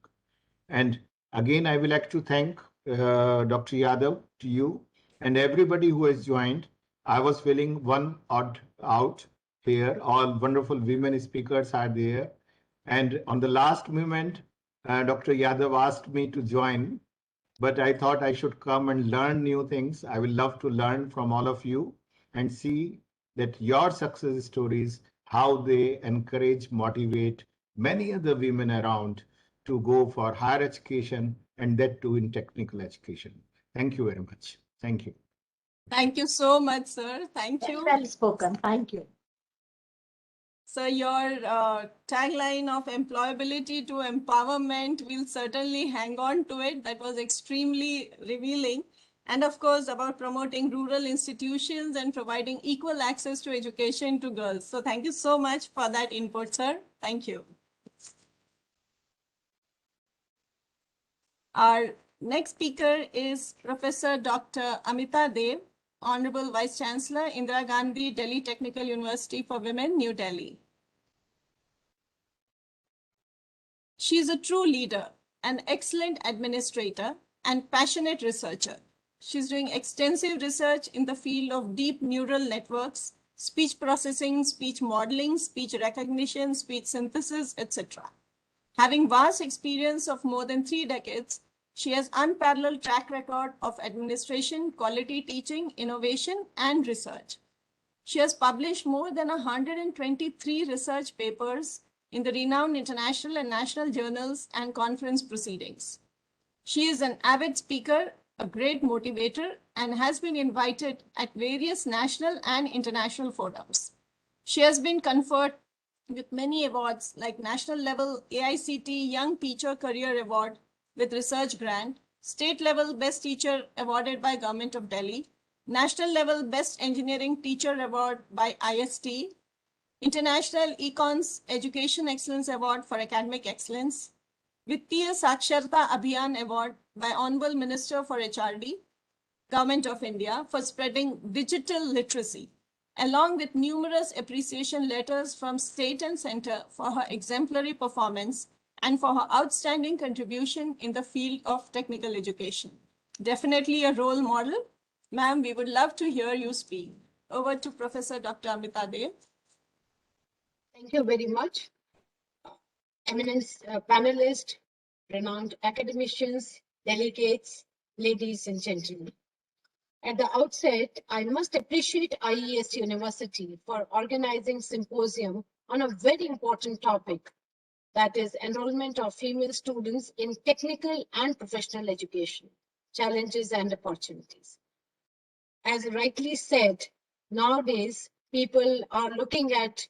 And again, I would like to thank Dr. Yadav, to you, and everybody who has joined. I was feeling one odd out here. All wonderful women speakers are there. And on the last moment, Dr. Yadav asked me to join, but I thought I should come and learn new things. I will love to learn from all of you and see that your success stories, how they encourage, motivate many other women around to go for higher education, and that too in technical education. Thank you very much. Thank you. Thank you so much, sir. Thank Very you. well spoken. Thank you. So your tagline of employability to empowerment, we'll certainly hang on to it. That was extremely revealing. And of course, about promoting rural institutions and providing equal access to education to girls. So thank you so much for that input, sir. Thank you. Our next speaker is Professor Dr. Amita Dev, Honorable Vice Chancellor, Indira Gandhi Delhi Technical University for Women, New Delhi. She is a true leader, an excellent administrator, and passionate researcher. She's doing extensive research in the field of deep neural networks, speech processing, speech modeling, speech recognition, speech synthesis, etc. Having vast experience of more than 3 decades, she has unparalleled track record of administration, quality teaching, innovation, and research. She has published more than 123 research papers in the renowned international and national journals and conference proceedings. She is an avid speaker, a great motivator, and has been invited at various national and international forums. She has been conferred with many awards like national level AICT Young Teacher Career Award with research grant, state level Best Teacher awarded by Government of Delhi, national level Best Engineering Teacher Award by IST, International Econs Education Excellence Award for Academic Excellence, Vittiya Saksharta Abhiyan Award by Honorable Minister for HRD, Government of India, for spreading digital literacy, along with numerous appreciation letters from state and center for her exemplary performance and for her outstanding contribution in the field of technical education. Definitely a role model. Ma'am, we would love to hear you speak. Over to Professor Dr. Amrita Dev. Thank you very much. Eminent panelists, renowned academicians, delegates, ladies and gentlemen. At the outset, I must appreciate IES University for organizing symposium on a very important topic, that is enrollment of female students in technical and professional education, challenges and opportunities. As rightly said, nowadays people are looking at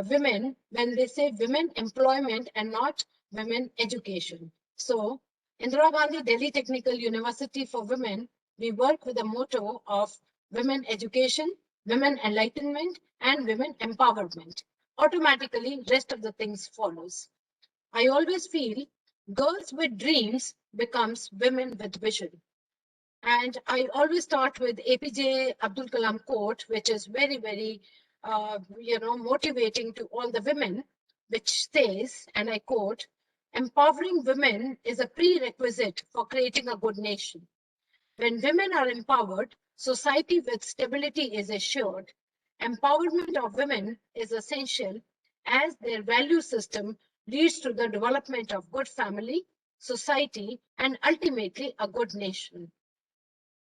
women when they say women employment and not women education. So Indira Gandhi Delhi Technical University for Women, we work with the motto of women education, women enlightenment, and women empowerment. Automatically, rest of the things follows. I always feel girls with dreams becomes women with vision. And I always start with APJ Abdul Kalam quote, which is very, very, motivating to all the women, which says, and I quote, empowering women is a prerequisite for creating a good nation. When women are empowered, society with stability is assured. Empowerment of women is essential as their value system leads to the development of good family, society, and ultimately a good nation.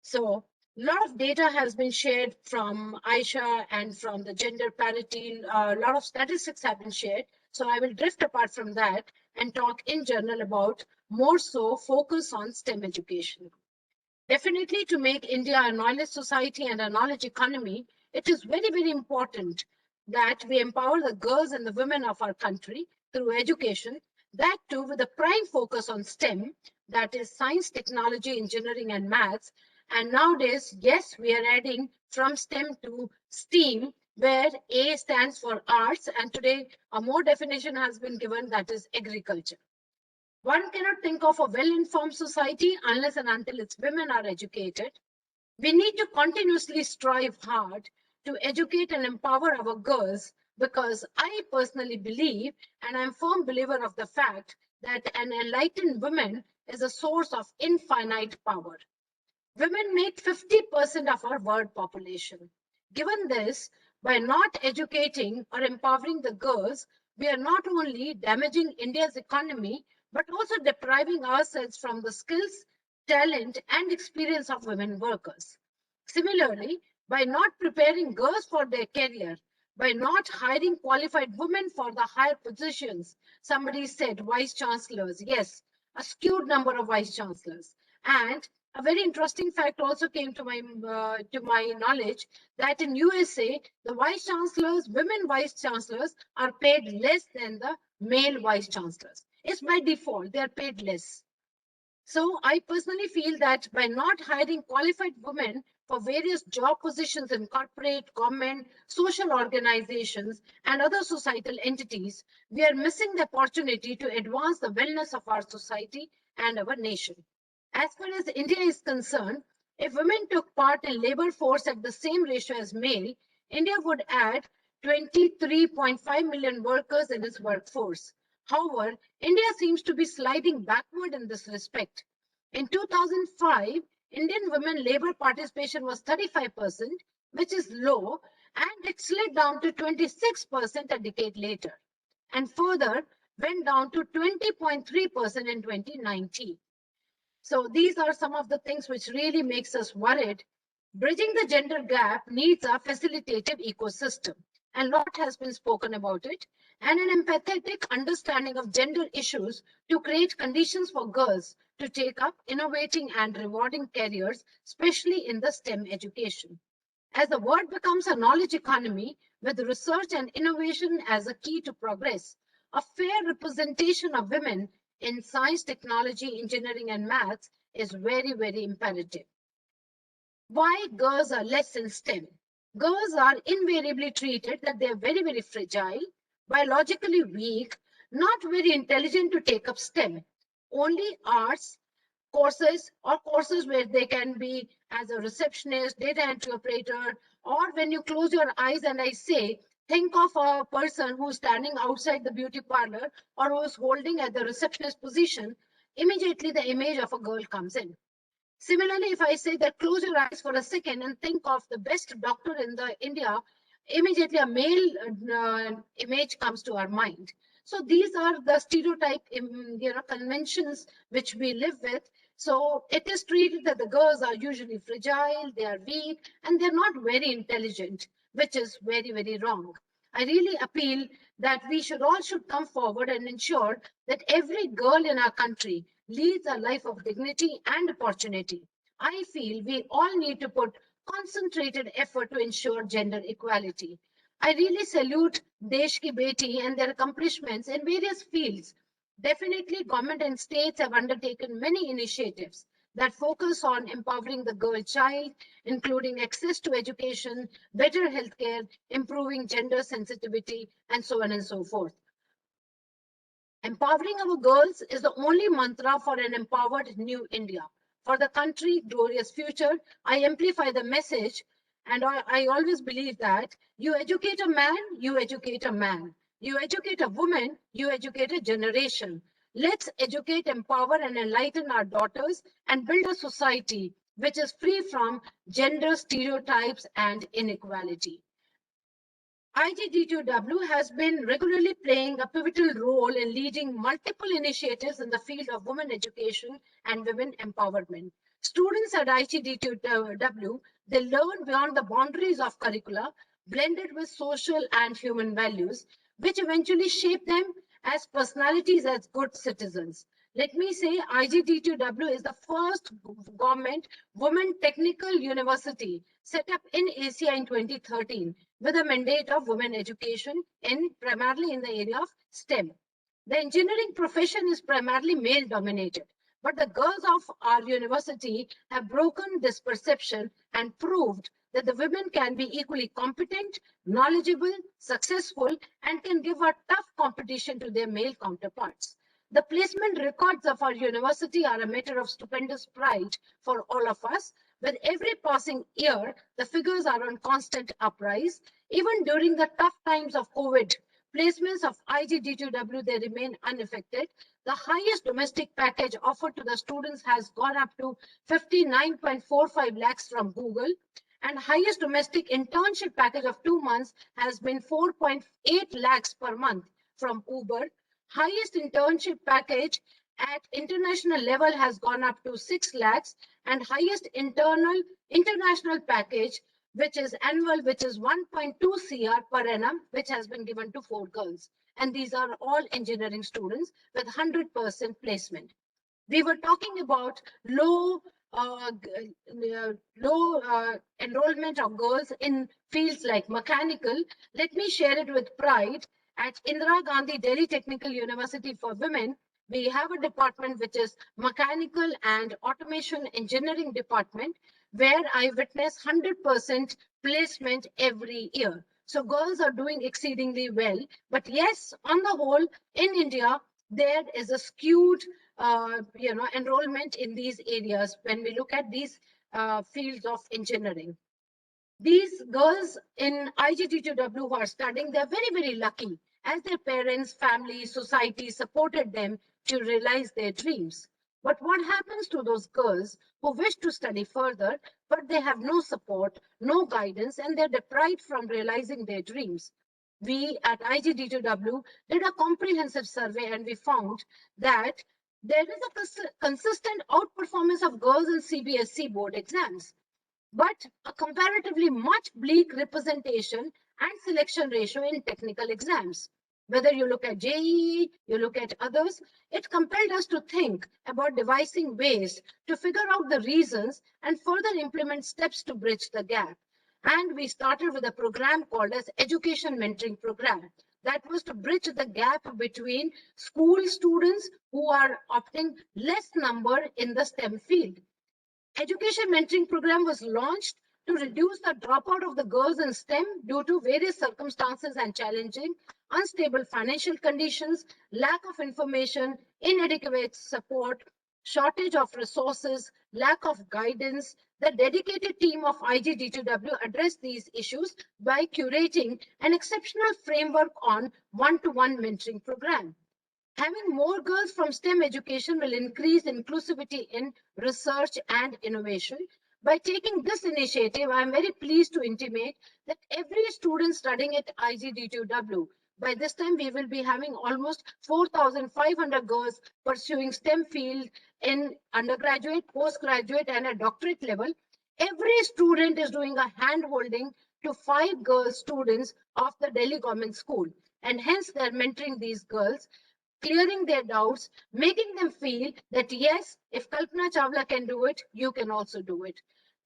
So a lot of data has been shared from Aisha and from the gender parity. A lot of statistics have been shared. So I will drift apart from that and talk in general about more so focus on STEM education. Definitely to make India a knowledge society and a knowledge economy, it is very, very important that we empower the girls and the women of our country through education, that too with a prime focus on STEM, that is science, technology, engineering, and maths. And nowadays, yes, we are adding from STEM to STEAM, where A stands for arts, and today a more definition has been given, that is agriculture. One cannot think of a well-informed society unless and until its women are educated. We need to continuously strive hard to educate and empower our girls, because I personally believe, and I'm a firm believer of the fact, that an enlightened woman is a source of infinite power. Women make 50% of our world population. Given this, by not educating or empowering the girls, we are not only damaging India's economy, but also depriving ourselves from the skills, talent, and experience of women workers. Similarly, by not preparing girls for their career, by not hiring qualified women for the higher positions, somebody said vice chancellors, yes, a skewed number of vice chancellors. And a very interesting fact also came to my knowledge, that in USA, the vice chancellors, women vice chancellors, are paid less than the male vice chancellors. It's by default, they are paid less. So I personally feel that by not hiring qualified women for various job positions in corporate, government, social organizations, and other societal entities, we are missing the opportunity to advance the wellness of our society and our nation. As far as India is concerned, if women took part in labor force at the same ratio as male, India would add 23.5 million workers in its workforce. However, India seems to be sliding backward in this respect. In 2005, Indian women labor participation was 35%, which is low, and it slid down to 26% a decade later, and further went down to 20.3% in 2019. So these are some of the things which really makes us worried. Bridging the gender gap needs a facilitative ecosystem, and a lot has been spoken about it, and an empathetic understanding of gender issues to create conditions for girls to take up innovating and rewarding careers, especially in the STEM education. As the world becomes a knowledge economy with research and innovation as a key to progress, a fair representation of women in science, technology, engineering, and maths is very, very imperative. Why girls are less in STEM? Girls are invariably treated that they are very, very fragile, biologically weak, not very intelligent to take up STEM. Only arts courses or courses where they can be as a receptionist, data entry operator, or when you close your eyes and I say, think of a person who's standing outside the beauty parlor or who's holding at the receptionist position, immediately the image of a girl comes in. Similarly, if I say that close your eyes for a second and think of the best doctor in the India, immediately a male image comes to our mind. So these are the stereotype, conventions which we live with. So it is treated that the girls are usually fragile, they are weak, and they're not very intelligent, which is very, very wrong. I really appeal that we should come forward and ensure that every girl in our country leads a life of dignity and opportunity. I feel we all need to put concentrated effort to ensure gender equality. I really salute Desh Ki Beti and their accomplishments in various fields. Definitely, government and states have undertaken many initiatives that focus on empowering the girl child, including access to education, better healthcare, improving gender sensitivity, and so on and so forth. Empowering our girls is the only mantra for an empowered new India. For the country, glorious future, I amplify the message, and I always believe that you educate a man, you educate a man. You educate a woman, you educate a generation. Let's educate, empower, and enlighten our daughters and build a society which is free from gender stereotypes and inequality. IGD2W has been regularly playing a pivotal role in leading multiple initiatives in the field of women education and women empowerment. Students at IGD2W, they learn beyond the boundaries of curricula, blended with social and human values, which eventually shape them as personalities, as good citizens. Let me say IGD2W is the first government women technical university set up in Asia in 2013 with a mandate of women education primarily in the area of STEM. The engineering profession is primarily male dominated, but the girls of our university have broken this perception and proved that the women can be equally competent, knowledgeable, successful, and can give a tough competition to their male counterparts. The placement records of our university are a matter of stupendous pride for all of us. With every passing year, the figures are on constant uprise. Even during the tough times of COVID, placements of IGD2W, they remain unaffected. The highest domestic package offered to the students has gone up to 59.45 lakhs from Google, and highest domestic internship package of 2 months has been 4.8 lakhs per month from Uber. Highest internship package at international level has gone up to 6 lakhs, and highest international package, which is annual, which is 1.2 CR per annum, which has been given to 4 girls. And these are all engineering students with 100% placement. We were talking about low enrollment of girls in fields like mechanical. Let me share it with pride. At Indira Gandhi Delhi Technical University for Women, we have a department which is Mechanical and Automation Engineering Department, where I witness 100% placement every year. So girls are doing exceedingly well. But yes, on the whole, in India, there is a skewed enrollment in these areas when we look at these fields of engineering. These girls in IGD2W who are studying, they're very, very lucky as their parents, family, society supported them to realize their dreams. But what happens to those girls who wish to study further, but they have no support, no guidance, and they're deprived from realizing their dreams? We at IGD2W did a comprehensive survey and we found that there is a consistent outperformance of girls in CBSE board exams, but a comparatively much bleak representation and selection ratio in technical exams. Whether you look at JEE, you look at others, it compelled us to think about devising ways to figure out the reasons and further implement steps to bridge the gap. And we started with a program called as Education Mentoring Program. That was to bridge the gap between school students who are opting less number in the STEM field. Education Mentoring Program was launched to reduce the dropout of the girls in STEM due to various circumstances and challenging, unstable financial conditions, lack of information, inadequate support, shortage of resources, lack of guidance. The dedicated team of IGD2W addressed these issues by curating an exceptional framework on one-to-one mentoring program. Having more girls from STEM education will increase inclusivity in research and innovation. By taking this initiative, I am very pleased to intimate that every student studying at IGD2W, by this time we will be having almost 4,500 girls pursuing STEM field in undergraduate, postgraduate, and a doctorate level. Every student is doing a hand-holding to 5 girl students of the Delhi government school, and hence they're mentoring these girls, clearing their doubts, making them feel that yes, if Kalpana Chawla can do it, you can also do it,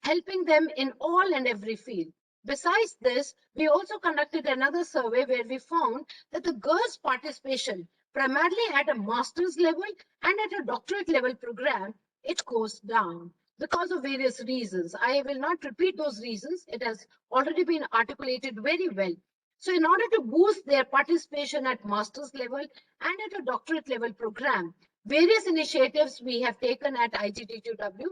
helping them in all and every field. Besides this, we also conducted another survey where we found that the girls' participation, primarily at a master's level and at a doctorate level program, it goes down because of various reasons. I will not repeat those reasons. It has already been articulated very well. So in order to boost their participation at master's level and at a doctorate level program, various initiatives we have taken at IGD2W.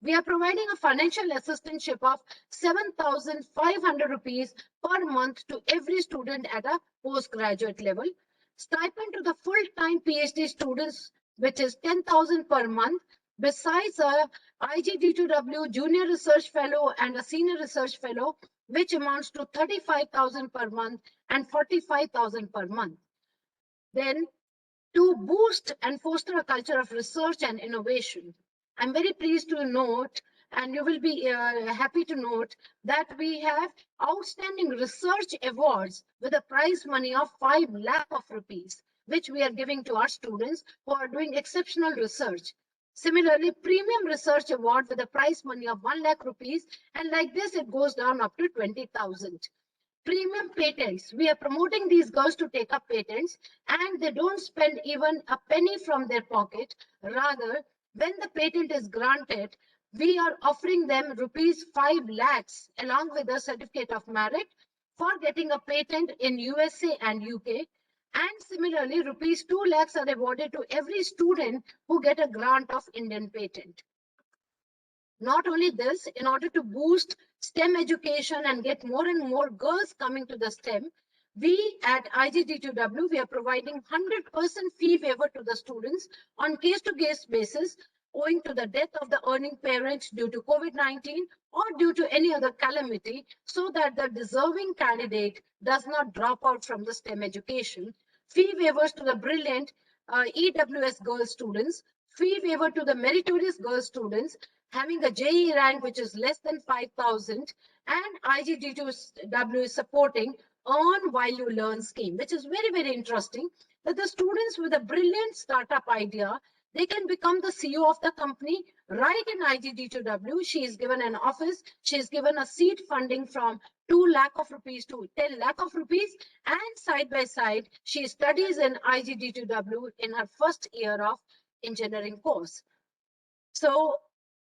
We are providing a financial assistantship of 7,500 rupees per month to every student at a postgraduate level. Stipend to the full-time PhD students, which is 10,000 per month. Besides a IGD2W junior research fellow and a senior research fellow, which amounts to 35,000 per month and 45,000 per month. Then, to boost and foster a culture of research and innovation, I'm very pleased to note, and you will be happy to note, that we have outstanding research awards with a prize money of 5 lakh of rupees, which we are giving to our students who are doing exceptional research. Similarly, premium research award with a prize money of 1 lakh rupees, and like this, it goes down up to 20,000. Premium patents. We are promoting these girls to take up patents, and they don't spend even a penny from their pocket. Rather, when the patent is granted, we are offering them rupees 5 lakhs along with a certificate of merit for getting a patent in USA and UK. And similarly, rupees 2 lakhs are awarded to every student who get a grant of Indian patent. Not only this, in order to boost STEM education and get more and more girls coming to the STEM, we at IGD2W, we are providing 100% fee waiver to the students on case-to-case basis, owing to the death of the earning parent due to COVID-19 or due to any other calamity, so that the deserving candidate does not drop out from the STEM education. Fee waivers to the brilliant EWS girl students, fee waiver to the meritorious girl students having a JE rank which is less than 5,000, and IGD2W is supporting Earn While You Learn scheme, which is very, very interesting, that the students with a brilliant startup idea, they can become the CEO of the company right in IGD2W. She is given an office, she is given a seed funding from 2 lakh of rupees to 10 lakh of rupees, and side by side, she studies in IGD2W in her first year of engineering course. So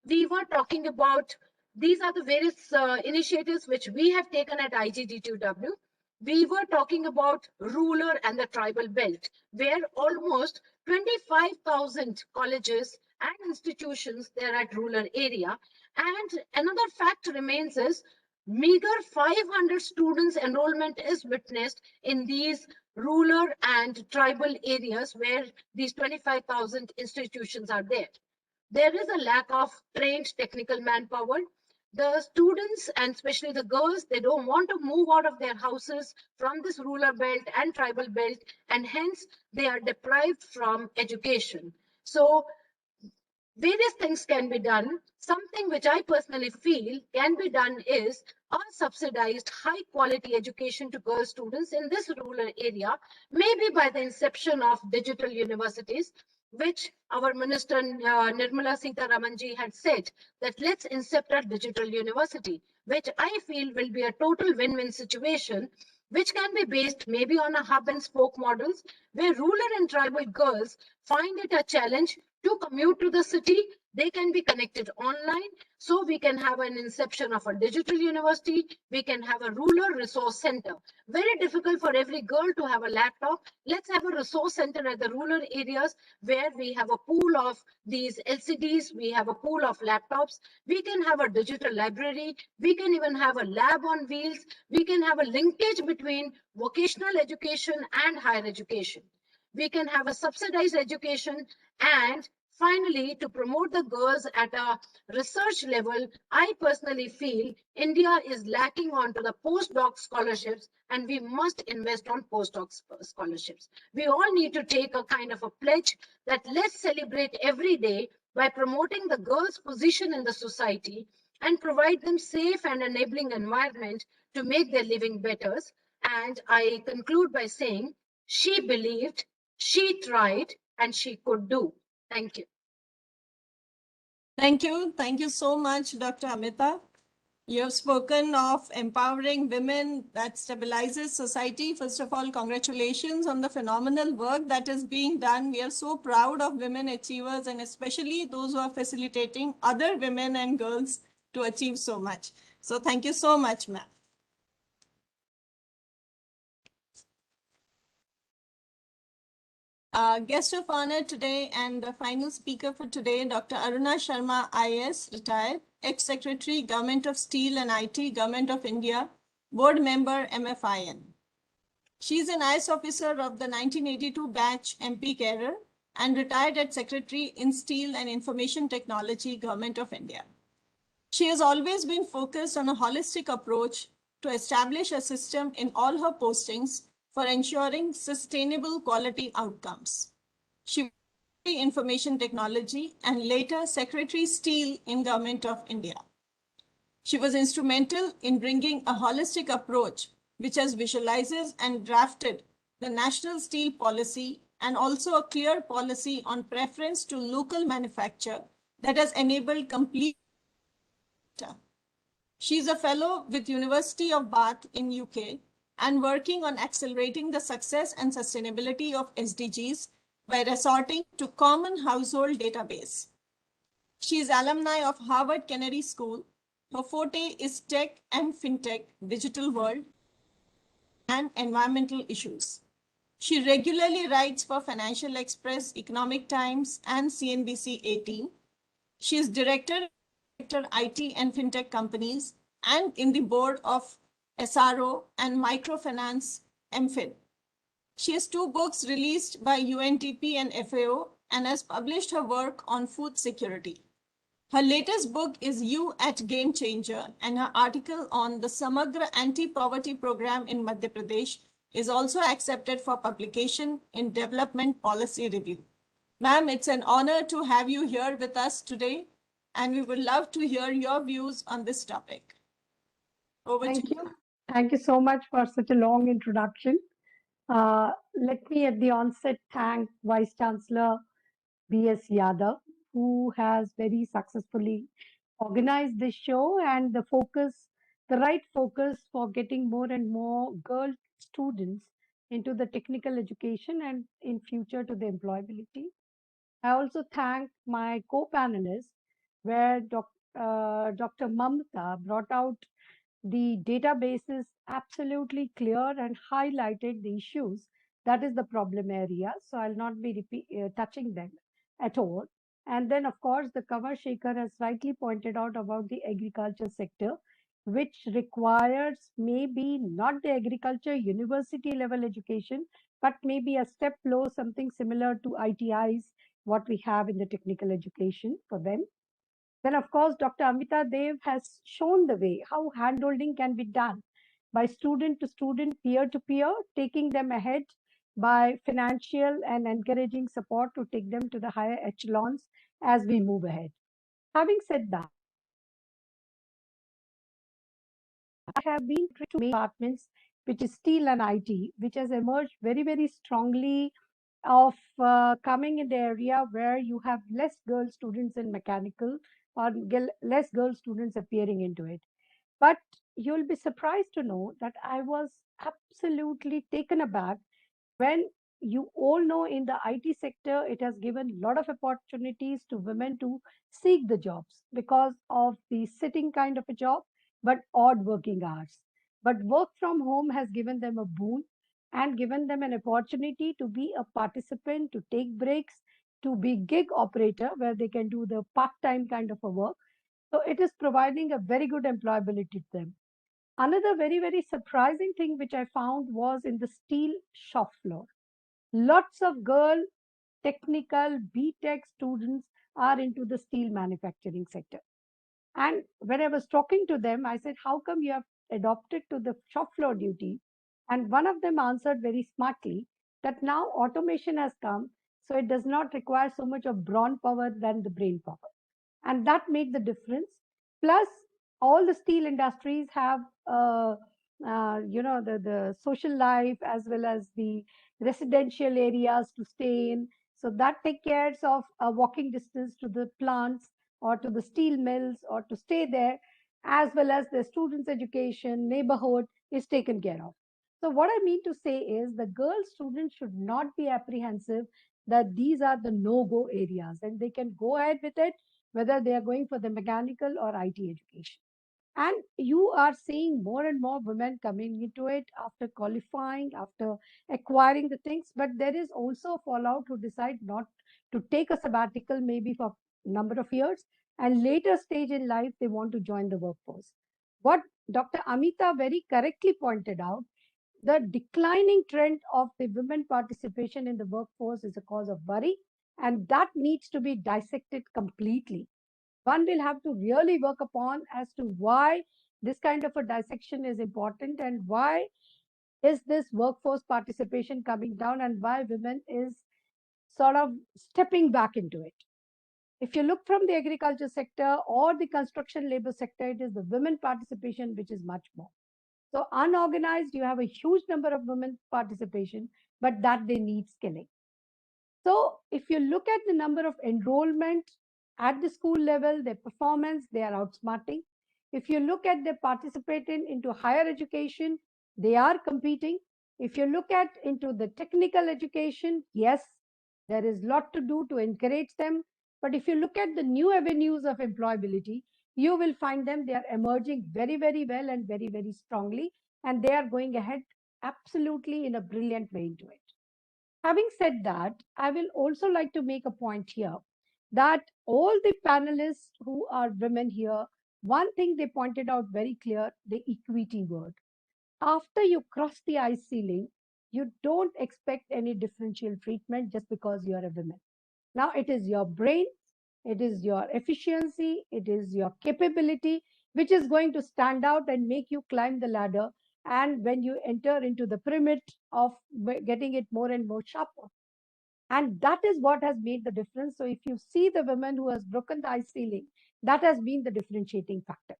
we were talking about, these are the various initiatives which we have taken at IGD2W. We were talking about rural and the tribal belt, where almost 25,000 colleges and institutions there at rural area. And another fact remains is meager 500 students enrollment is witnessed in these rural and tribal areas where these 25,000 institutions are there. There is a lack of trained technical manpower. The students, and especially the girls, they don't want to move out of their houses from this rural belt and tribal belt, and hence they are deprived from education. So various things can be done. Something which I personally feel can be done is a subsidized high quality education to girl students in this rural area, maybe by the inception of digital universities, which our Minister Nirmala Sitharamanji had said that let's incept a digital university, which I feel will be a total win-win situation, which can be based maybe on a hub and spoke models where rural and tribal girls find it a challenge to commute to the city, they can be connected online. So we can have an inception of a digital university. We can have a rural resource center. Very difficult for every girl to have a laptop. Let's have a resource center at the rural areas where we have a pool of these LCDs. We have a pool of laptops. We can have a digital library. We can even have a lab on wheels. We can have a linkage between vocational education and higher education. We can have a subsidized education. And finally, to promote the girls at a research level, I personally feel India is lacking onto the postdoc scholarships, and we must invest on postdoc scholarships. We all need to take a kind of a pledge that let's celebrate every day by promoting the girls' position in the society and provide them safe and enabling environment to make their living better. And I conclude by saying, she believed, she tried, and she could do. Thank you. Thank you. Thank you so much, Dr. Amita. You have spoken of empowering women that stabilizes society. First of all, congratulations on the phenomenal work that is being done. We are so proud of women achievers, and especially those who are facilitating other women and girls to achieve so much. So thank you so much, ma'am. Guest of honor today and the final speaker for today, Dr. Aruna Sharma, IAS, retired, ex-secretary, Government of Steel and IT, Government of India, board member, MFIN. She is an IAS officer of the 1982 batch MP carer and retired as secretary in Steel and Information Technology, Government of India. She has always been focused on a holistic approach to establish a system in all her postings for ensuring sustainable quality outcomes. She was Information Technology and later Secretary Steel in Government of India. She was instrumental in bringing a holistic approach which has visualizes and drafted the national steel policy and also a clear policy on preference to local manufacture that has enabled complete. She is a fellow with University of Bath in UK and working on accelerating the success and sustainability of SDGs by resorting to common household database. She is alumni of Harvard Kennedy School. Her forte is tech and fintech, digital world, and environmental issues. She regularly writes for Financial Express, Economic Times, and CNBC 18. She is director IT and fintech companies and in the board of SRO and microfinance MFIN. She has 2 books released by UNDP and FAO and has published her work on food security. Her latest book is You at Game Changer, and her article on the Samagra Anti-Poverty Program in Madhya Pradesh is also accepted for publication in Development Policy Review. Ma'am, it's an honor to have you here with us today, and we would love to hear your views on this topic. Over to you. Thank you. Thank you so much for such a long introduction. Let me at the onset thank Vice Chancellor B.S. Yadav, who has very successfully organized this show and the right focus for getting more and more girl students into the technical education and in future to the employability. I also thank my co-panelists where Dr. Mamta brought out the database is absolutely clear and highlighted the issues. That is the problem area. So I'll not be touching them at all. And then, of course, the Kanwar Shekhar has rightly pointed out about the agriculture sector, which requires maybe not the agriculture university level education, but maybe a step below, something similar to ITIs, what we have in the technical education for them. Then, of course, Dr. Amita Dev has shown the way how handholding can be done by student to student, peer to peer, taking them ahead by financial and encouraging support to take them to the higher echelons as we move ahead. Having said that, I have been to 2 departments, which is steel and IT, which has emerged very, very strongly of coming in the area where you have less girl students in mechanical or less girl students appearing into it. But you'll be surprised to know that I was absolutely taken aback when you all know in the IT sector, it has given a lot of opportunities to women to seek the jobs because of the sitting kind of a job, but odd working hours. But work from home has given them a boon and given them an opportunity to be a participant, to take breaks, to be gig operator where they can do the part-time kind of a work. So it is providing a very good employability to them. Another very, very surprising thing which I found was in the steel shop floor. Lots of girl technical B.Tech students are into the steel manufacturing sector. And when I was talking to them, I said, how come you have adopted to the shop floor duty? And one of them answered very smartly that now automation has come, so it does not require so much of brawn power than the brain power. And that made the difference. Plus, all the steel industries have, the social life as well as the residential areas to stay in. So that take care of a walking distance to the plants or to the steel mills or to stay there, as well as the students' education, neighborhood is taken care of. So what I mean to say is the girl students should not be apprehensive that these are the no-go areas and they can go ahead with it, whether they are going for the mechanical or IT education. And you are seeing more and more women coming into it after qualifying, after acquiring the things, but there is also a fallout who decide not to take a sabbatical maybe for a number of years and later stage in life they want to join the workforce. What Dr. Amita very correctly pointed out, the declining trend of the women participation in the workforce is a cause of worry, and that needs to be dissected completely. One will have to really work upon as to why this kind of a dissection is important and why is this workforce participation coming down and why women is sort of stepping back into it. If you look from the agriculture sector or the construction labor sector, it is the women participation which is much more. So unorganized, you have a huge number of women participation, but that they need skilling. So if you look at the number of enrollment at the school level, their performance, they are outsmarting. If you look at their participating into higher education, they are competing. If you look at into the technical education, yes, there is a lot to do to encourage them. But if you look at the new avenues of employability, you will find them, they are emerging very, very well and very, very strongly. And they are going ahead absolutely in a brilliant way into it. Having said that, I will also like to make a point here that all the panelists who are women here, one thing they pointed out very clear, the equity word. After you cross the ice ceiling, you don't expect any differential treatment just because you're a woman. Now it is your brain, it is your efficiency, it is your capability, which is going to stand out and make you climb the ladder. And when you enter into the pyramid of getting it more and more sharper. And that is what has made the difference. So if you see the women who has broken the ice ceiling, that has been the differentiating factor.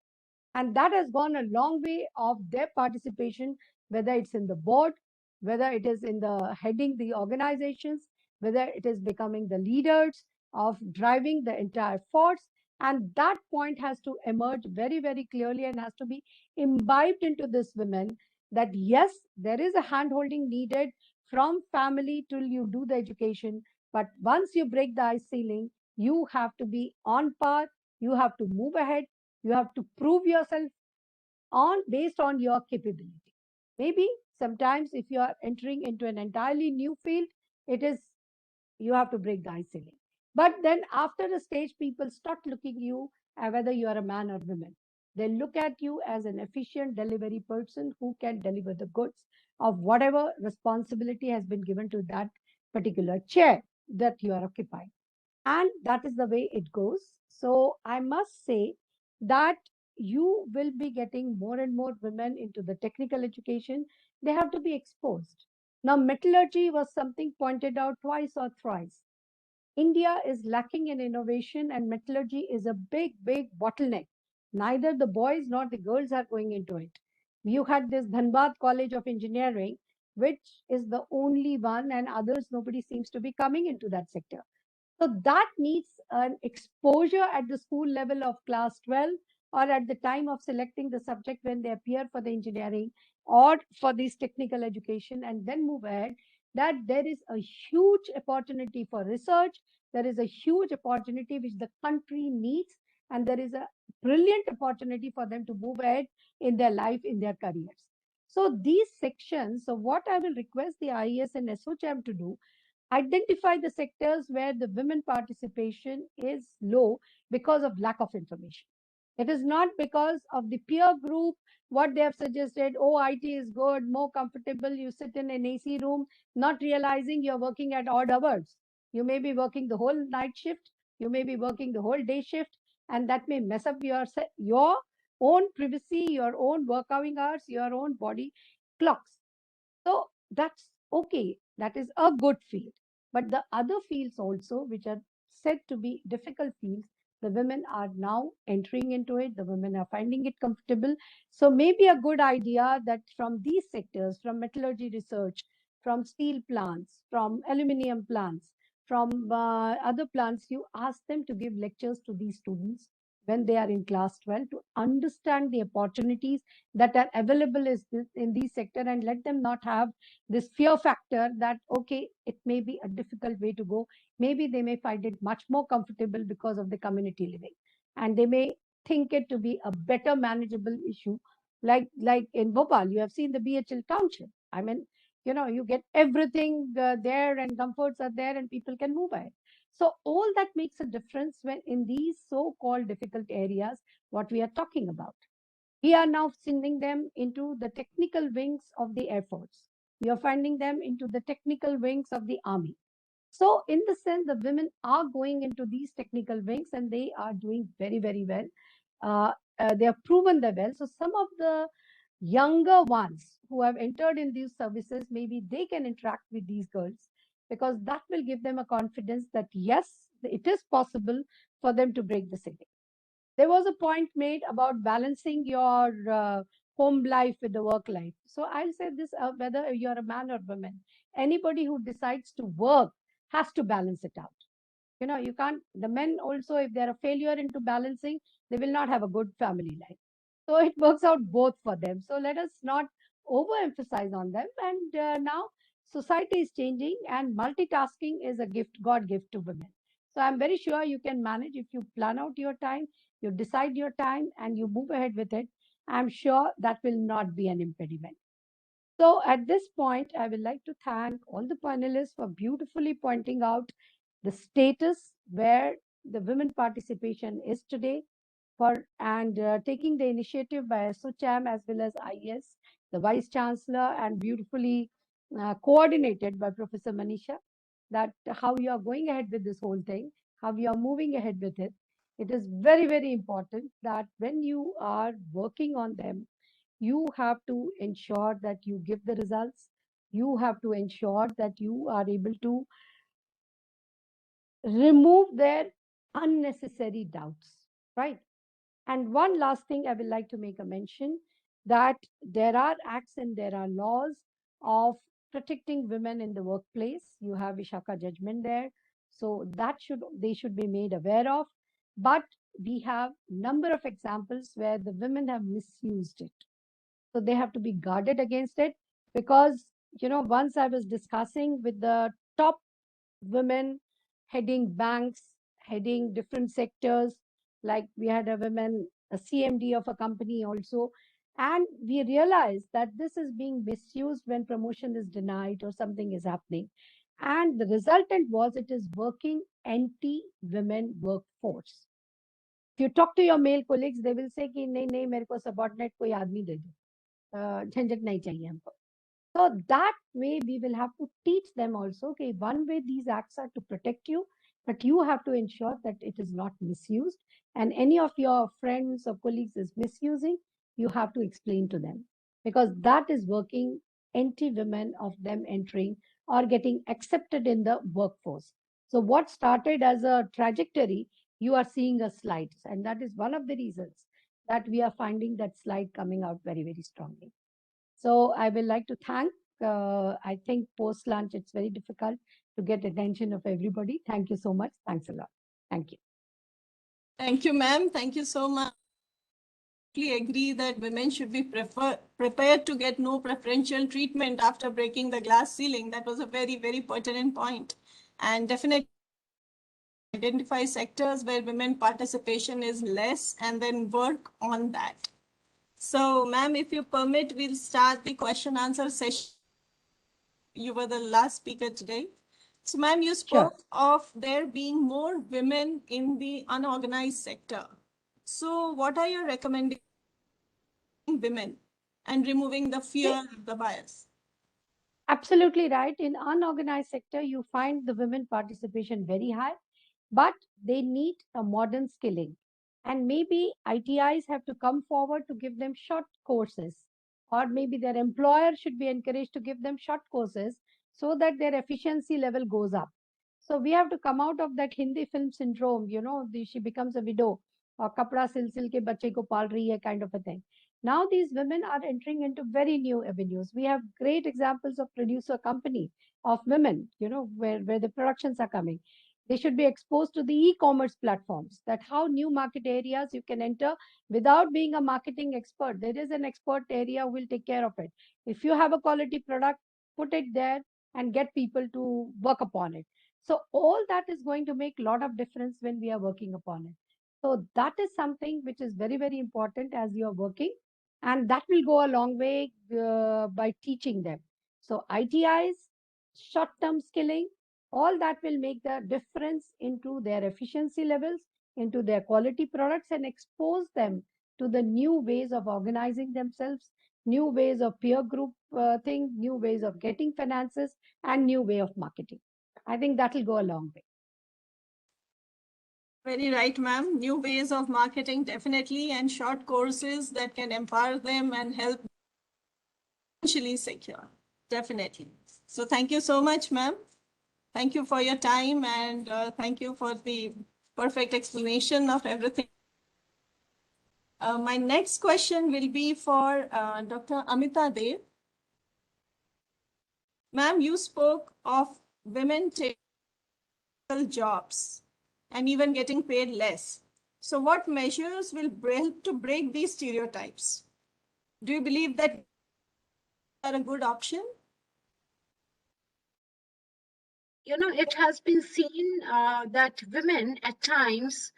And that has gone a long way of their participation, whether it's in the board, whether it is in the heading the organizations, whether it is becoming the leaders of driving the entire force. And that point has to emerge very, very clearly and has to be imbibed into this women that yes, there is a hand-holding needed from family till you do the education. But once you break the ice ceiling, you have to be on par, you have to move ahead, you have to prove yourself based on your capability. Maybe sometimes if you are entering into an entirely new field, it is you have to break the ice ceiling. But then after a stage, people start looking you whether you are a man or woman. They look at you as an efficient delivery person who can deliver the goods of whatever responsibility has been given to that particular chair that you are occupying. And that is the way it goes. So I must say that you will be getting more and more women into the technical education. They have to be exposed. Now, metallurgy was something pointed out twice or thrice. India is lacking in innovation and metallurgy is a big, big bottleneck. Neither the boys nor the girls are going into it. You had this Dhanbad College of Engineering, which is the only one, and others, nobody seems to be coming into that sector. So that needs an exposure at the school level of class 12 or at the time of selecting the subject when they appear for the engineering or for this technical education and then move ahead. that there is a huge opportunity for research. There is a huge opportunity which the country needs, and there is a brilliant opportunity for them to move ahead in their life, in their careers. So these sections, so what I will request the IES and ASSOCHAM to do, identify the sectors where the women participation is low because of lack of information. It is not because of the peer group, what they have suggested, oh, IT is good, more comfortable, you sit in an AC room, not realizing you're working at odd hours. You may be working the whole night shift, you may be working the whole day shift, and that may mess up your own privacy, your own working hours, your own body clocks. So that's okay. That is a good field. But the other fields also, which are said to be difficult fields, the women are now entering into it. The women are finding it comfortable. So maybe a good idea that from these sectors, from metallurgy research, from steel plants, from aluminum plants, from other plants, you ask them to give lectures to these students when they are in class 12 to understand the opportunities that are available in these sector, and let them not have this fear factor that, okay, it may be a difficult way to go. Maybe they may find it much more comfortable because of the community living, and they may think it to be a better manageable issue. Like in Bhopal, you have seen the BHL township. I mean, you get everything there, and comforts are there, and people can move ahead. So all that makes a difference when in these so-called difficult areas, what we are talking about. We are now sending them into the technical wings of the Air Force. We are finding them into the technical wings of the Army. So in the sense, the women are going into these technical wings, and they are doing very, very well. They have proven their well. So some of the younger ones who have entered in these services, maybe they can interact with these girls, because that will give them a confidence that yes, it is possible for them to break the ceiling. There was a point made about balancing your home life with the work life. So I'll say this, whether you're a man or woman, anybody who decides to work has to balance it out. You can't, the men also, if they're a failure into balancing, they will not have a good family life. So it works out both for them. So let us not overemphasize on them. And now society is changing, and multitasking is a gift, God gift to women. So I'm very sure you can manage if you plan out your time, you decide your time, and you move ahead with it. I'm sure that will not be an impediment. So at this point, I would like to thank all the panelists for beautifully pointing out the status where the women participation is today, and taking the initiative by ASSOCHAM as well as IES, the Vice Chancellor, and beautifully coordinated by Professor Manisha, that how you are going ahead with this whole thing, how you are moving ahead with it. It is very, very important that when you are working on them, you have to ensure that you give the results. You have to ensure that you are able to remove their unnecessary doubts, right? And one last thing I would like to make a mention, that there are acts and there are laws of protecting women in the workplace. You have Vishaka judgment there. So that they should be made aware of. But we have number of examples where the women have misused it. So they have to be guarded against it, because, once I was discussing with the top women heading banks, heading different sectors, like we had a woman, a CMD of a company also, and we realized that this is being misused when promotion is denied or something is happening. And the resultant was it is working anti-women workforce. If you talk to your male colleagues, they will say कि नहीं नहीं मेरे को subordinate कोई आदमी दे दो, झंझट नहीं चाहिए हमको. So that way we will have to teach them also, okay, one way these acts are to protect you, but you have to ensure that it is not misused. And any of your friends or colleagues is misusing, you have to explain to them, because that is working anti-women of them entering or getting accepted in the workforce. So what started as a trajectory, you are seeing a slide. And that is one of the reasons that we are finding that slide coming out very, very strongly. So I will like to thank, I think post lunch, it's very difficult to get attention of everybody. Thank you so much. Thanks a lot. Thank you. Thank you, ma'am. Thank you so much. agree that women should be prepared to get no preferential treatment after breaking the glass ceiling. That was a very, very pertinent point. And definitely identify sectors where women participation is less and then work on that. So, ma'am, if you permit, we'll start the question answer session. You were the last speaker today. So, ma'am, you spoke of there being more women in the unorganized sector. So, what are your recommendations for women and removing the fear of the bias? Absolutely right. In unorganized sector, you find the women participation very high, but they need a modern skilling. And maybe ITIs have to come forward to give them short courses, or maybe their employer should be encouraged to give them short courses so that their efficiency level goes up. So we have to come out of that Hindi film syndrome, she becomes a widow or kapda sil ke bache ko paal rahi hai kind of a thing. Now these women are entering into very new avenues. We have great examples of producer company of women, where the productions are coming. They should be exposed to the e-commerce platforms, that how new market areas you can enter without being a marketing expert. There is an expert area who will take care of it. If you have a quality product, put it there and get people to work upon it. So all that is going to make a lot of difference when we are working upon it. So that is something which is very, very important as you are working. And that will go a long way by teaching them. So ITIs, short-term skilling, all that will make the difference into their efficiency levels, into their quality products, and expose them to the new ways of organizing themselves, new ways of peer group thing, new ways of getting finances, and new way of marketing. I think that will go a long way. Very right, ma'am. New ways of marketing, definitely, and short courses that can empower them and help financially secure. Definitely. So thank you so much, ma'am. Thank you for your time and thank you for the perfect explanation of everything. My next question will be for Dr. Amita Dev. Ma'am, you spoke of women taking jobs and even getting paid less. So what measures will help to break these stereotypes? Do you believe that are a good option? It has been seen that women at times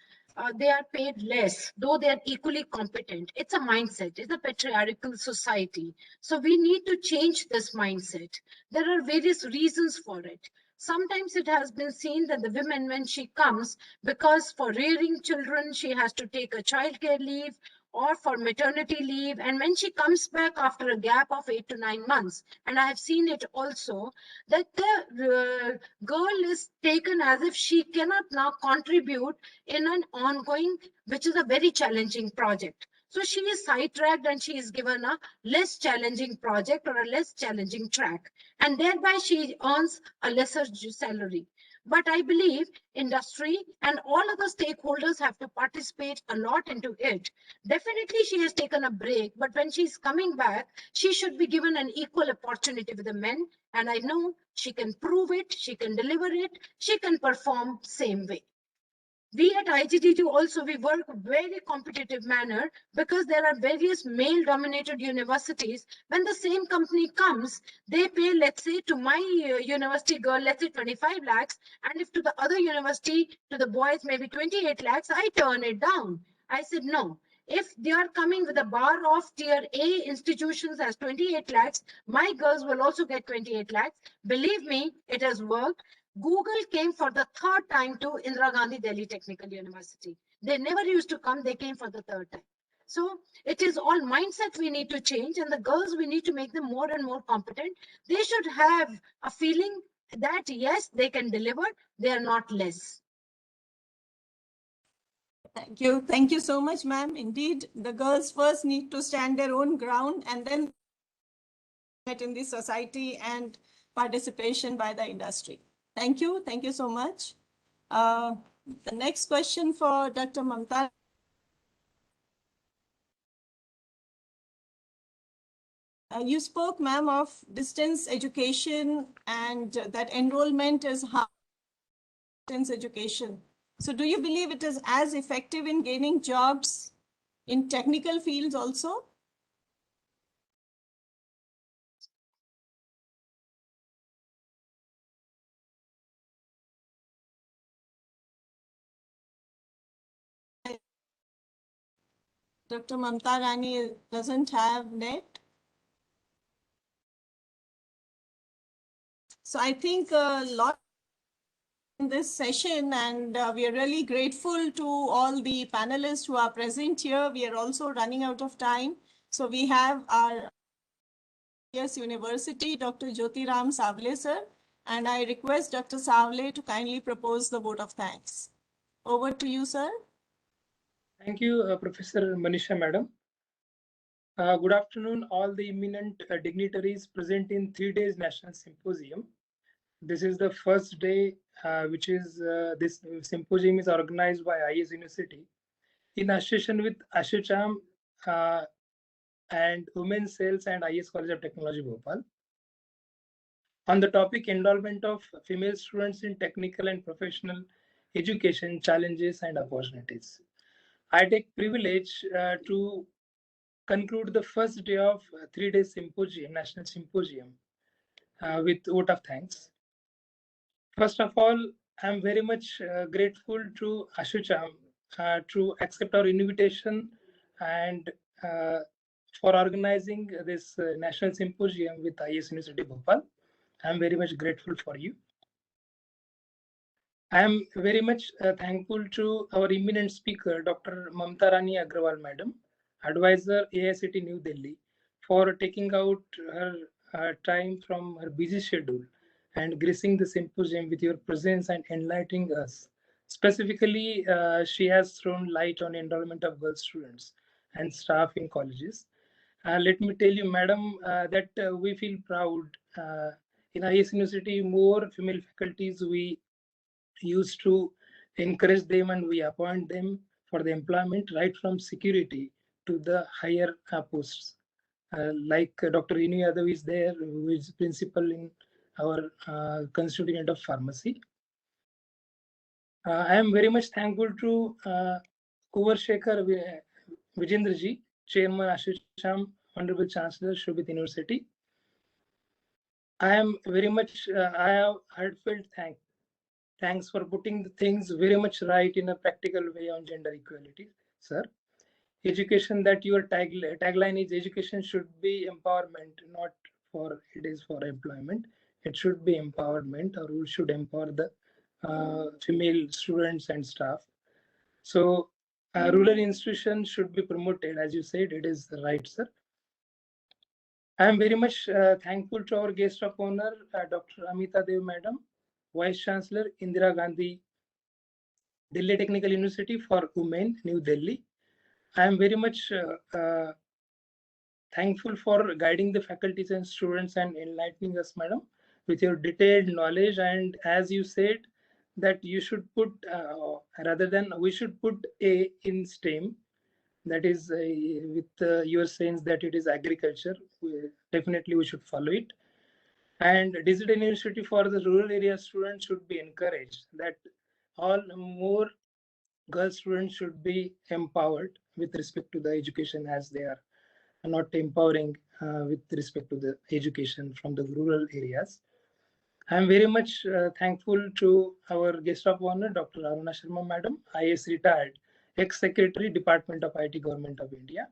they are paid less, though they are equally competent. It's a mindset. It's a patriarchal society. So we need to change this mindset. There are various reasons for it. Sometimes it has been seen that the women, when she comes, because for rearing children, she has to take a childcare leave or for maternity leave. And when she comes back after a gap of 8 to 9 months, and I have seen it also, that the girl is taken as if she cannot now contribute in an ongoing, which is a very challenging project. So she is sidetracked and she is given a less challenging project or a less challenging track. And thereby she earns a lesser salary. But I believe industry and all other stakeholders have to participate a lot into it. Definitely she has taken a break, but when she's coming back, she should be given an equal opportunity with the men. And I know she can prove it, she can deliver it, she can perform same way. We at IGT2 also, we work very competitive manner because there are various male dominated universities. When the same company comes, they pay, let's say to my university girl, let's say 25 lakhs. And if to the other university, to the boys, maybe 28 lakhs, I turn it down. I said, no. If they are coming with a bar of tier A institutions as 28 lakhs, my girls will also get 28 lakhs. Believe me, it has worked. Google came for the third time to Indira Gandhi Delhi Technical University. They never used to come, they came for the third time. So it is all mindset we need to change, and the girls, we need to make them more and more competent. They should have a feeling that yes, they can deliver, they are not less. Thank you. Thank you so much, ma'am. Indeed, the girls first need to stand their own ground and then in the society and participation by the industry. Thank you. Thank you so much. The next question for Dr. Mamta. You spoke, ma'am, of distance education and that enrollment is hard distance education. So do you believe it is as effective in gaining jobs in technical fields also? Dr. Mamta Rani doesn't have net. So I think a lot in this session, and we are really grateful to all the panelists who are present here. We are also running out of time. So we have our University, Dr. Jyotiram Savle, sir, and I request Dr. Savle to kindly propose the vote of thanks. Over to you, sir. Thank you, Professor Manisha, madam. Good afternoon, all the eminent dignitaries present in 3 days National Symposium. This is the first day, which is this symposium is organized by IS University in association with ASSOCHAM and Women's Cells and IS College of Technology, Bhopal, on the topic enrollment of female students in technical and professional education, challenges and opportunities. I take privilege to conclude the first day of 3-day symposium, National Symposium, with vote of thanks. First of all, I'm very much grateful to ASSOCHAM to accept our invitation and for organizing this National Symposium with IS University Bhopal. I'm very much grateful for you. I am very much thankful to our eminent speaker, Dr. Mamta Rani Agrawal, madam, advisor AICT New Delhi, for taking out her time from her busy schedule and gracing the symposium with your presence and enlightening us. Specifically, she has thrown light on enrollment of girl students and staff in colleges. Let me tell you, madam, that we feel proud. In IS University, more female faculties we used to encourage them and we appoint them for the employment right from security to the higher posts. Like Dr. Inu Yadav is there, who is principal in our Constituent Unit of Pharmacy. I am very much thankful to Kuvar Shekhar Vijendraji, Chairman ASSOCHAM, Honorable Chancellor, Shobhit University. I am very much, I have heartfelt thanks for putting the things very much right in a practical way on gender equality, sir. Education, that your tagline is education should be empowerment, not for it is for employment. It should be empowerment, or we should empower the female students and staff. So rural institutions should be promoted, as you said, it is right, sir. I am very much thankful to our guest of honor, Dr. Amita Dev, madam, Vice Chancellor, Indira Gandhi Delhi Technical University for Women, New Delhi. I am very much thankful for guiding the faculties and students and enlightening us, madam, with your detailed knowledge. And as you said, that you should put, rather than we should put A in STEM, that is with your sense that it is agriculture, definitely we should follow it. And digital university for the rural area students should be encouraged, that all more girl students should be empowered with respect to the education, as they are not empowering with respect to the education from the rural areas. I am very much thankful to our guest of honor, Dr. Aruna Sharma, madam, IS retired, ex-secretary, Department of IT, Government of India,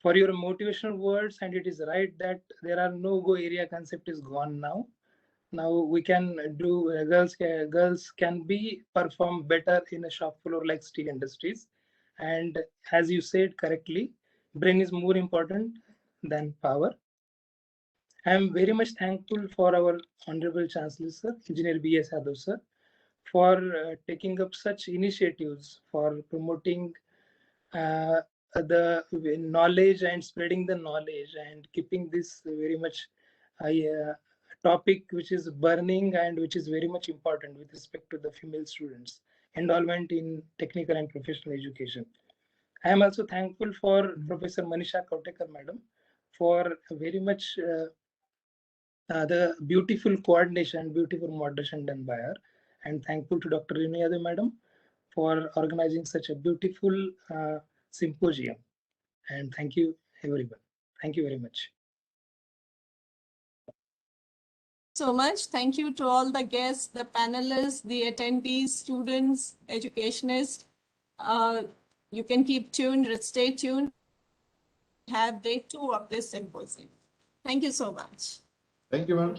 for your motivational words. And it is right that there are no-go area concept is gone now. Now we can do, girls can be perform better in a shop floor like steel industries. And as you said correctly, brain is more important than power. I am very much thankful for our Honorable Chancellor, sir, Engineer B.S. Yadav, sir, for taking up such initiatives for promoting the knowledge and spreading the knowledge and keeping this very much topic which is burning and which is very much important with respect to the female students enrollment in technical and professional education. I am also thankful for Professor Manisha Kautekar, madam, for very much the beautiful coordination, beautiful moderation done by her. And thankful to Dr. Inu Yadav, madam, for organizing such a beautiful symposium. And thank you, everyone. Thank you very much. So much. Thank you to all the guests, the panelists, the attendees, students, educationists. You can keep tuned, stay tuned. Have day 2 of this symposium. Thank you so much. Thank you, ma'am.